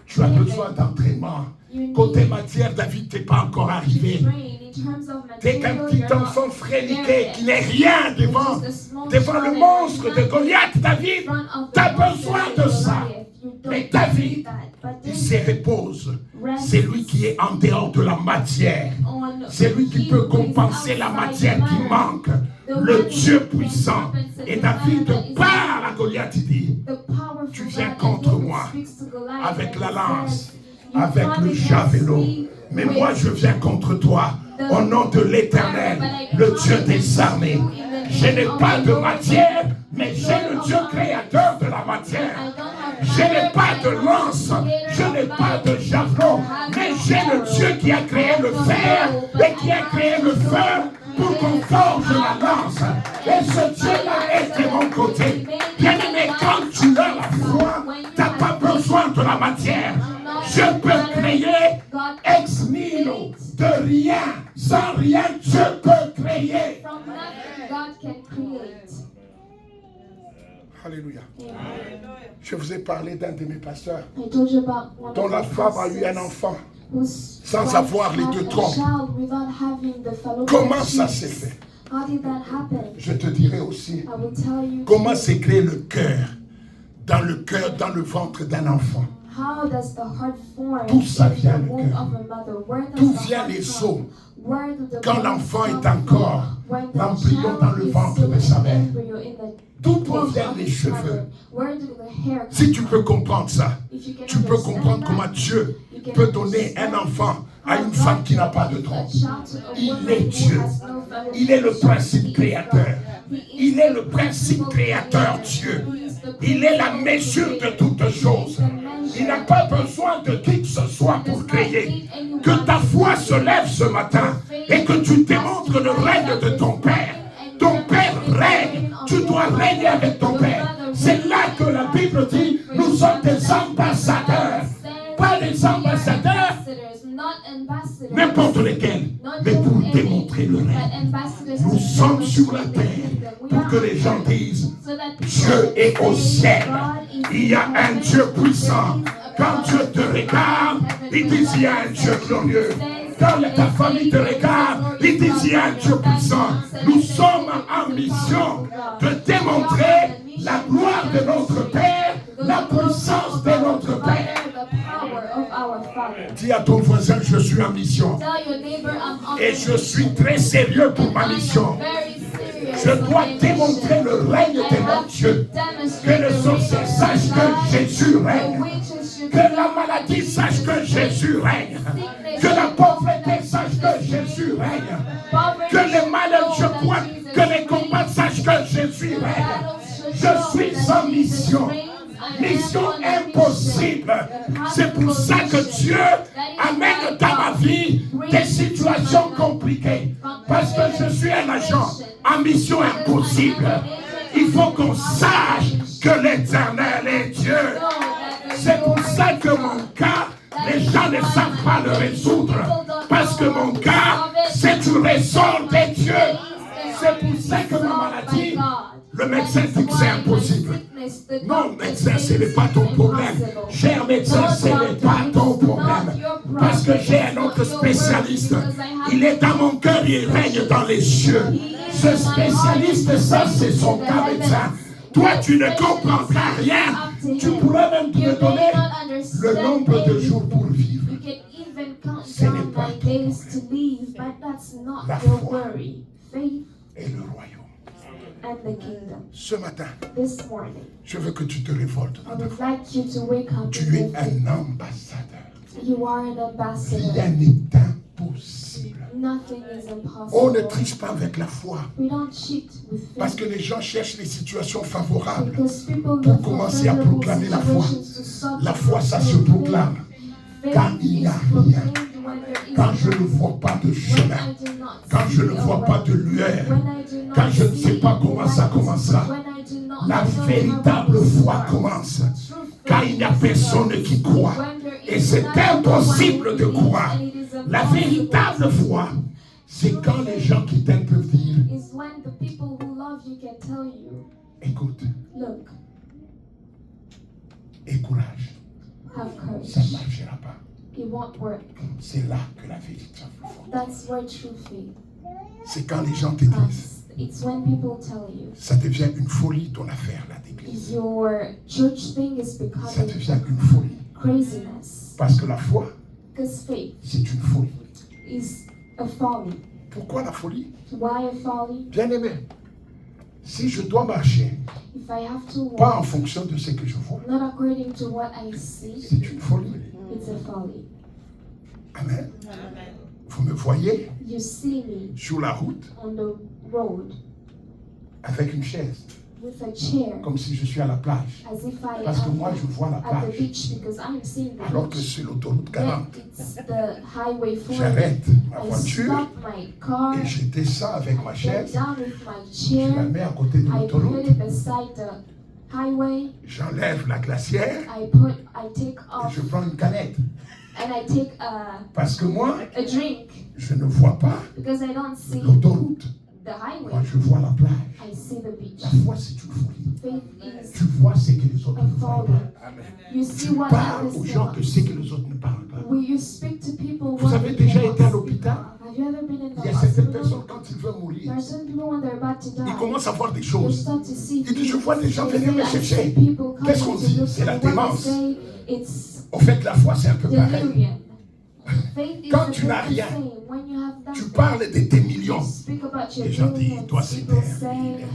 tu as besoin d'entraînement. You Côté need matière, David, t'es pas encore to arrivé. train in terms of T'es qu'un material, petit you're not enfant fréliqué there qui yet. n'est rien devant, You're just a small devant child le and monstre you're de not Goliath. David, in front of the t'as monster besoin of de ça. Goliath. You don't Mais need David, that. But il David se repose. rests C'est lui qui est en dehors de la matière. on C'est lui qui He peut who is compenser la outside matière qui matter. manque. The Le one Dieu who can puissant. compensate Et the David matter that is parle à Goliath, il dit, the powerful tu viens God, contre and he moi speaks to Goliath avec and la he lance, says, "You avec come le against javelot. me Mais with moi, je viens contre toi au nom de l'Éternel, le Dieu des armées. Je n'ai pas de matière, mais j'ai le Dieu créateur de la matière. Je n'ai pas de lance, je n'ai pas de javelot, mais j'ai le Dieu qui a créé le fer et qui a créé le feu pour qu'on forge la lance. Et ce Dieu-là est de mon côté. Bien aimé, quand tu as la foi, tu n'as pas besoin de la matière. Je peux créer ex nihilo, de rien, sans rien, je peux créer. From nothing, God can create." Alléluia. Amen. Je vous ai parlé d'un de mes pasteurs I told you about one dont of la my femme a eu un pastors enfant. whose sans wife avoir les had deux a trompes. child without having the fallopian Comment ça tubes. s'est fait? How did that happen? Je te dirai aussi I will tell you comment too. s'est créé le cœur, dans le ventre d'un enfant. How does the heart form D'où ça in vient the le womb cœur? of a mother? Where does D'où the viennent heart les come? os? Where do the Quand bones l'enfant come est encore from? When the l'embryon dans le child is ventre still de sa an mère. embryo in the D'où womb proviennent of les his cheveux? mother? Where do the hair come Si tu peux from? comprendre ça, If you can tu peux understand comprendre that, comment Dieu you can peut donner un understand enfant à how une God femme qui n'a can pas de give a trompe. child to a Il woman est who Dieu. has no fallopian Il est le tubes. principe He is créateur. God. He is Il est le the principe principal créateur, creator. Dieu. He is the Il est la principal mesure de creator. toutes choses. Il n'a pas besoin de qui que ce soit pour créer. Que ta foi se lève ce matin et que tu démontres le règne de ton Père. Ton Père règne. Tu dois régner avec ton Père. C'est là que la Bible dit, nous sommes des ambassadeurs. Pas des ambassadeurs, n'importe lesquels, mais pour démontrer le règne. Nous sommes sur la terre pour que les gens disent, Dieu est au ciel. Il y a un Dieu puissant. Quand Dieu te regarde, il dit, il y a un Dieu glorieux. Quand ta famille te regarde, il dit, il y a un Dieu puissant. Nous sommes en mission de démontrer la gloire de notre Père, la puissance de notre Père. Dis à ton voisin, je suis en mission. Et je suis très sérieux pour ma mission. Je dois démontrer le règne de mon Dieu. Que le sorcier sache que Jésus règne. Que la maladie sache que Jésus règne. Que la pauvreté sache que Jésus règne. Que les malheurs, je crois, que les combats sachent que Jésus règne. Je suis en mission. mission impossible. C'est pour ça que Dieu amène dans ma vie des situations compliquées. Parce que je suis un agent en mission impossible. Il faut qu'on sache que l'Éternel est Dieu. C'est pour ça que mon cas, les gens ne savent pas le résoudre. Parce que mon cas, c'est une raison de Dieu. C'est pour ça que ma maladie, le médecin dit que c'est impossible. Non, médecin, ce n'est pas ton problème. Cher médecin, ce n'est pas ton problème. Parce que j'ai un autre spécialiste. Il est dans mon cœur, il règne dans les cieux. Ce spécialiste, ça, c'est son cas médecin. Toi, tu ne comprendras rien. Tu pourrais même te donner le nombre de jours pour vivre. Ce n'est pas ton problème. La foi et le royaume. And the kingdom. Ce matin, This morning, je veux que tu te révoltes. I would like you to wake up. Tu es un ambassadeur. You are an ambassador. Rien n'est impossible. Nothing is impossible. On ne triche pas avec la foi. We don't cheat with faith. Parce que les gens cherchent les situations favorables Because people pour look for commencer à favorable proclamer la foi. situations to start La to foi, ça se proclaim proclame. faith. Quand il n'y a Faith is rien. proclaimed when there is Quand je ne nothing. vois pas de When chemin. I do not Quand see je ne a vois way. pas de lueur. When I do not Quand je ne see sais pas comment ça light. commencera. When I do not La know how véritable it foi starts. commence. True Quand faith il n'y a personne qui croit. when there Et is c'est not impossible one de who believes, croire. and it is La impossible véritable to foi, c'est quand les gens qui t'aiment peuvent dire, is when the people who love you can tell you, écoute, look, aie courage, have ça courage. ne marchera pas. It won't work. C'est là que la vérité est forte. That's where true faith C'est quand les gens te disent, comes. It's when people tell you ça devient une folie ton affaire là d'église. your church thing is Ça becoming devient une folie. craziness. Parce que la foi, Because faith c'est une folie. is a folly. Pourquoi la folie? Why a folly? Bien aimé, si je dois marcher, If I have to pas en walk fonction de ce que je vois, not according to what I see, c'est une folie. it's a folly. Amen. Vous me voyez You see me sur la route on the road avec une chaise, with a chair comme si je suis à la plage. as if I Parce que am moi, je vois la at the plage. beach because I'm seeing the Alors que beach. sur l'autoroute Yet 40, it's the highway 40. j'arrête ma I voiture stop my car, et je descends avec ma I get chaise, down with my je la chair, mets à côté de I put l'autoroute, it beside the highway, j'enlève la glacière I take et off je prends une canette. and I take a Parce que moi, drink je ne vois pas because I don't see l'autoroute. the highway. Moi, je vois la plage. I see the beach. La foi, c'est une folie. Faith Tu is vois ce que les autres a ne voient folly. pas. You see Tu what parles others aux gens de cannot. ce que les autres ne parlent pas. Will you speak to people Vous what avez they déjà cannot été à speak l'hôpital? of? Have you ever been in Il the y a certaines hospital? personnes, quand ils veulent mourir, There are some people when they're about to die. ils commencent à voir des They choses. start to see Il dit, je vois des gens They venir me say, I chercher. see people coming Qu'est-ce qu'on to dit? look C'est la for what démence. they say, it's Au fait, la foi, c'est un peu pareil. delirium. Faith is Quand a tu bit n'as the rien, same. When you have Tu nothing, parles de tes millions. speak about your Les gens disent, billions. toi, c'est People père. say,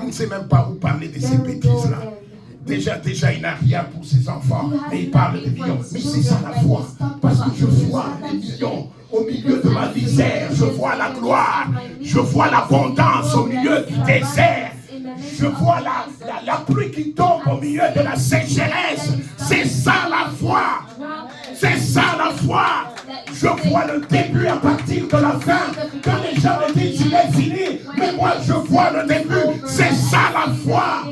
Il ne sait même pas où parler de ces there we go bêtises-là. again. Déjà, il n'a rien pour ses enfants, mais il parle de millions. Mais c'est ça la foi. Parce que je vois les millions au milieu de ma misère. Je vois la gloire. Je vois l'abondance au milieu du désert. Je vois la pluie qui tombe au milieu de la sécheresse. C'est ça la foi. C'est ça la foi. Je vois le début à partir de la fin. Quand les gens me disent il est fini, mais moi je vois le début. C'est ça la foi.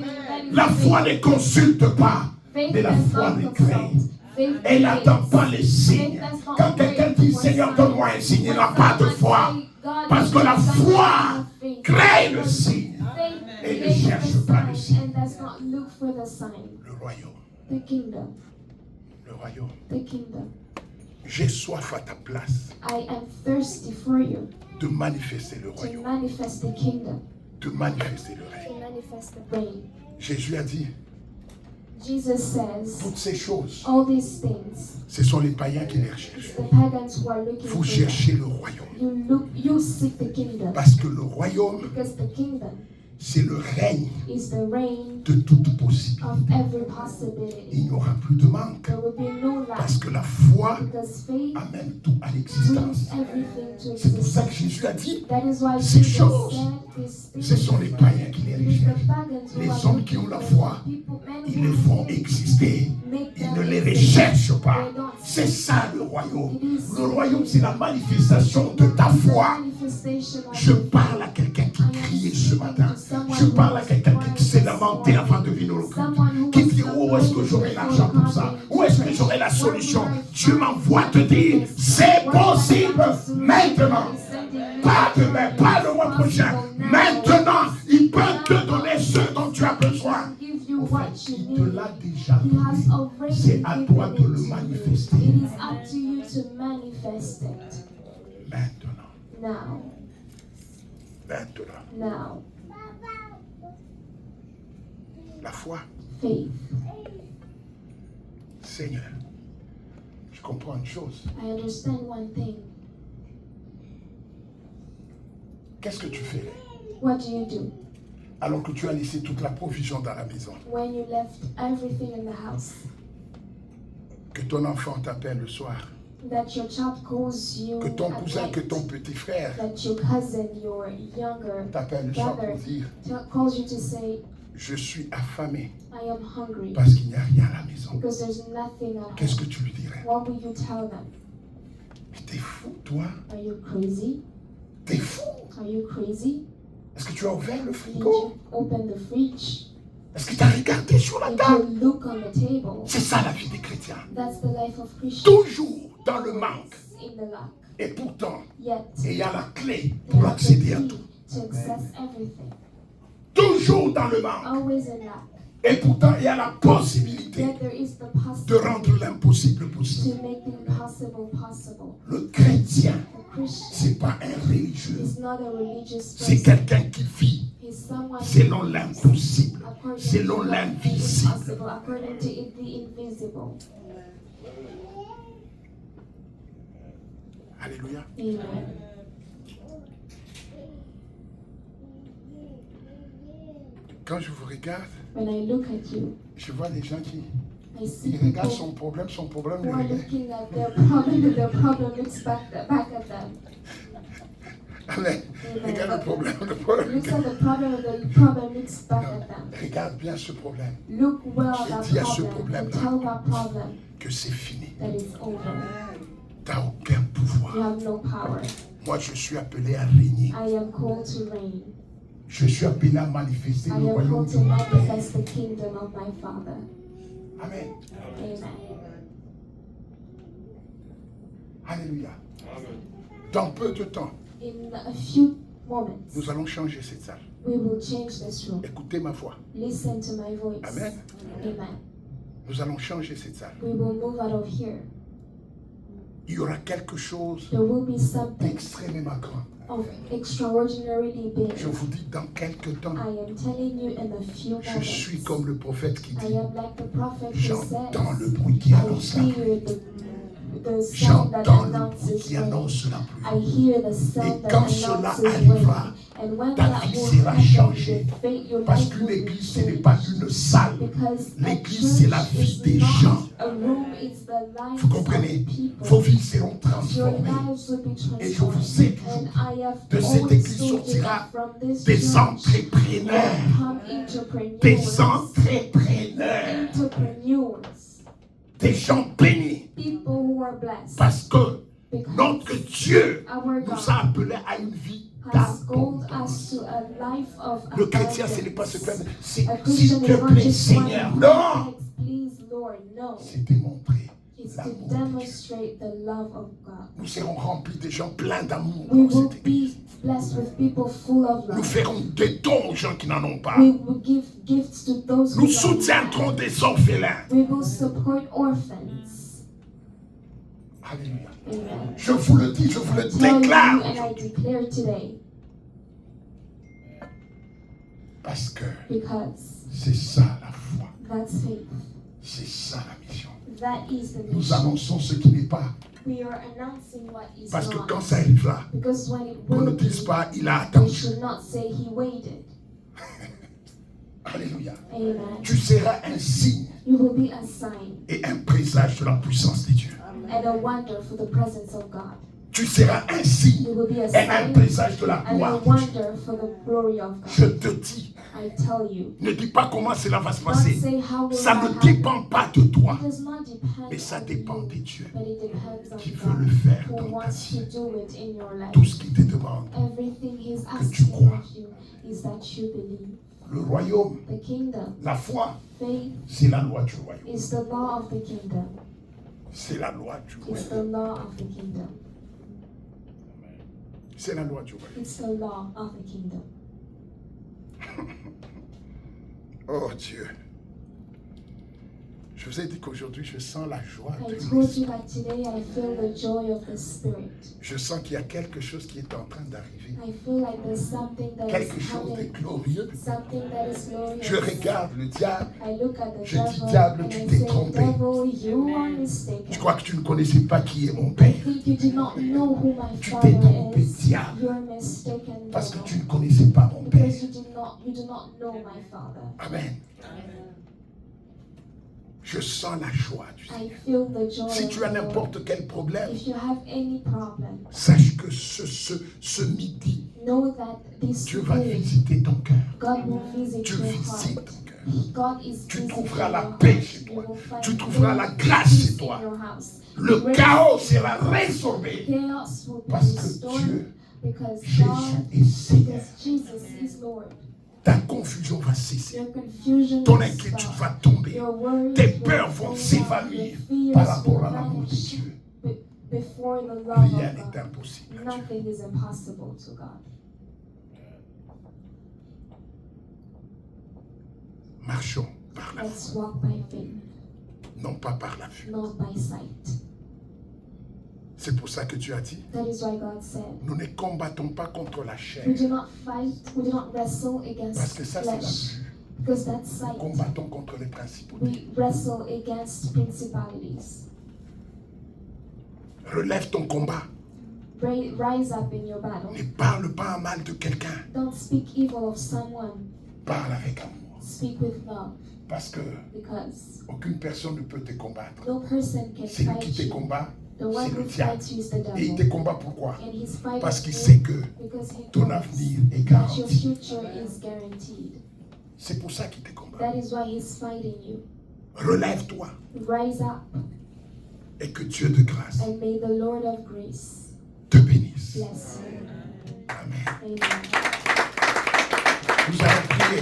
La foi ne consulte pas, mais la foi les crée. Elle n'attend pas les signes. Quand quelqu'un dit Seigneur, donne-moi un signe, il n'a pas de foi. Parce que la foi crée le signe. Et ne cherche pas le signe. Le royaume. The kingdom, Le royaume. the kingdom. J'ai soif à ta place I am thirsty for you de manifester le to royaume. manifest the kingdom, De manifester le règne. to manifest the reign. Jésus a dit, Jesus says, toutes ces choses, all these things, ce sont les païens qui les it's recherchent. the pagans who are looking Vous for cherchez them. le royaume. You seek the kingdom, Parce que le royaume, because the kingdom c'est le règne is the reign de toute possibilité. of every possibility. Il n'y aura plus de manque. There will be no Parce lack, que la foi because faith amène tout à brings l'existence. everything to C'est pour ça que existence. Jésus a dit, That is why ces Jesus choses, said these ce sont les things. païens qui les It is the recherchent. pagans who Les are hommes looking qui ont la for foi, people, men ils who les have font faith. exister. Ils ne les recherchent pas. C'est ça le royaume. Le royaume, c'est la manifestation de ta foi. Je parle à quelqu'un qui criait ce matin. Je parle à quelqu'un qui s'est lamenté avant de venir au culte. Qui dit, où est-ce que j'aurai l'argent pour ça? Où est-ce que j'aurai la solution? Dieu m'envoie te dire, c'est possible maintenant. Pas demain, pas le mois prochain. Maintenant, il peut te donner ce dont tu as besoin. En fait, il te l'a déjà donné. C'est à toi de le manifester. Maintenant. Maintenant. La foi. Faith. Seigneur, je comprends une chose. I understand one thing. Qu'est-ce que tu fais What do you do alors que tu as laissé toute la provision dans la maison? when you left everything in the house? Que ton enfant t'appelle le soir. That your child calls you Que ton at cousin, night. que ton petit frère That your cousin, your younger t'appelle le soir brother, pour dire, calls you to say, je suis affamé I am hungry parce qu'il n'y a rien à la maison. because there's nothing at Qu'est-ce home. que tu lui dirais? What will you tell them? Mais t'es fou, toi? Are you crazy? T'es fou? Are you crazy? Est-ce que tu as ouvert le Did frigo? you open the fridge? Est-ce que tu as regardé sur la Did table? you look on the table? C'est ça la vie des chrétiens. That's the life of Christians. Toujours dans le manque. In the lack. Et pourtant, Yet, il y a la clé they pour have the accéder à key tout. to access everything. Toujours dans le manque. Always in lack. Et pourtant, il y a la possibilité Yet there is the de possibility rendre l'impossible possible. to make the impossible possible. Le chrétien, The Christian c'est pas un religieux. is not a religious C'est person. quelqu'un qui vit He's someone selon l'impossible, according selon to what is l'invisible. impossible, according to the invisible. Alléluia. Amen. Quand je vous regarde, When I look at you, je vois des gens qui I see ils regardent people son problème who le are regarde. looking at their problem and their problem looks back at them. Amen. Regarde le problème, le problème. Looks at the problem and the problem looks back at them. Regarde bien ce problème, Look well at dis à that ce problem and problème-là. tell that problem que c'est fini. that it's over. Tu n'as aucun You pouvoir. have no power. Moi, je suis appelé à régner. I am called to reign. Je suis appelé à manifester I le am royaume called de to mon Père. manifest the kingdom of my Father. Amen. Amen. Alléluia. Dans peu de temps, In a few moments, nous allons changer cette salle. we will change this room. Écoutez ma voix. Listen to my voice. Amen. Amen. Nous allons changer cette salle. We will move out of here. Il y aura quelque chose There will be something d'extrêmement grand. of extraordinarily big. Je vous dis, dans quelques temps, I am telling you in a few je suis moments. comme le prophète qui I dit, am like the prophet who j'entends says, le bruit qui annonce la I pluie. hear the sound that J'entends le bruit announces qui rain. annonce la I pluie. hear the sound Et that quand cela announces arrivera, rain. And when ta that vie will sera happen, changée. your Parce life qu'une will be église, ce n'est pas changed. une salle. Because a L'église, c'est la church vie is des not gens. a room, it's the lives Vous comprenez? of people. Vos vies seront Your transformées. lives will be Et je vous transformed. ai toujours And dit, I have de cette always église told you sortira that from this des church entrepreneurs. come entrepreneurs. Des entrepreneurs. Entrepreneurs. Des gens bénis. People who are blessed. Parce que Because notre Dieu our nous a God appelés à une vie has called us d'abondance. to a life of Le chrétien, ce n'est pas abundance. se plaindre. S'il A te Christian is not plaît, just one Seigneur. who Non! begs, please, Lord, no. C'est démontrer It's to l'amour de Dieu. demonstrate the love of God. Nous serons remplis de gens pleins d'amour We dans will cette église. be blessed with people full of Nous love. ferons des dons aux gens qui n'en ont pas. We will give gifts to those who Nous don't soutiendrons have. des orphelins. We will support orphans. Alléluia. Amen. Je vous le dis, je vous le Tell you déclare and I aujourd'hui. declare today, Parce que because c'est ça la foi. that's faith. C'est ça la mission. That is the Nous mission. annonçons ce qui n'est pas. We are announcing what is Parce que not. quand ça arrivera, Because when it qu'on will ne be, dise pas, il a we attendu. should not say he waited. Alléluia. Amen. Tu seras un signe You will be a sign et un présage de la puissance de Dieu. and a wonder for the presence of God. Tu seras un signe You will be a et un sign présage de la and a gloire de Dieu. wonder for the glory of Je God. te dis, I tell you, ne dis pas comment cela va se don't passer. say how will Ça that ne happen. dépend pas de toi, It does not depend mais ça on dépend you, de Dieu but it depends on qui veut le God faire who dans ta wants to vie. do it in your life. Tout ce qu'il te demande, Everything He's que tu asking crois. of you is that you believe. Le royaume, The kingdom, la foi, faith, c'est la loi du royaume. is the law of the kingdom. C'est la loi du It's the royaume. law of the kingdom. C'est la loi du royaume. It's the law of the kingdom. Oh Dieu. Je vous ai dit qu'aujourd'hui, je sens la joie I de told l'Esprit. you that today I feel the joy of the Spirit. Je sens qu'il y a quelque chose qui est en train d'arriver. I feel like there's something that is Quelque chose de happening, glorieux. something that is glorious. Je regarde le diable. I look at the Je dis, devil diable, and tu I t'es say, trompé. devil, you are Je mistaken. crois que tu ne connaissais pas qui est mon I Père. think you do not know who my Tu t'es father trompé, is. diable. You're mistaken, Parce que devil, tu ne connaissais pas mon Père. because you do not know my father. Amen. Je sens la joie du Seigneur. I feel the joy Si of tu as the Lord. n'importe quel problème, If you have any problem, sache que ce midi, know that this Dieu va day visiter ton cœur. God will visit Dieu your visite heart. ton cœur. God is Tu visiting trouveras la your paix heart. chez You toi. will find Tu trouveras la grâce peace chez in toi. your house. Le Grace- chaos sera résorbé Chaos will be parce que restored Dieu, because Jésus God, est Seigneur. because Jesus is Lord. Ta confusion va cesser. Your confusion Ton will inquiétude stop. va tomber. Your worries Tes will peurs go vont down. s'évanouir Your fears par rapport will à l'amour de vanish Dieu. before the love Rien of n'est God. impossible à Dieu. Nothing is impossible to God. Marchons par la Let's foi, walk by faith, non pas par la vue. not by sight. C'est pour ça que tu as dit, That is why God said, nous ne combattons pas contre la chair. we do not fight, we do not wrestle Parce against que ça, c'est la flesh, vue. because that's Nous sight. combattons contre les principautés. We wrestle against principalities. Relève ton combat. Rise up in your battle. Ne parle pas en mal de quelqu'un. Don't speak evil of someone. Parle avec amour. Speak with love, Parce que because aucune personne ne peut te combattre. no person can Celui fight qui te you. combat, The one c'est who le diable. fights you is the Et il te devil. combat pourquoi? And he's fighting Parce qu'il you sait que because he ton knows avenir est that your garanti. future is guaranteed. C'est pour ça qu'il te combat. That is why he's fighting you. Relève-toi Rise up, et que Dieu de grâce and may the Lord of grace te bénisse. bless you. Amen. Amen. Nous allons prier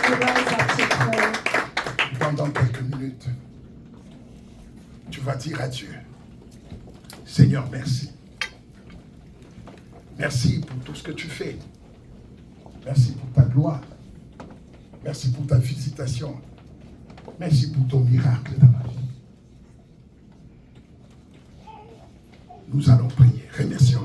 We rise up to pray. pendant quelques minutes. Tu vas dire à Dieu, Seigneur, merci. Merci pour tout ce que tu fais. Merci pour ta gloire. Merci pour ta visitation. Merci pour ton miracle dans ma vie. Nous allons prier. Remercions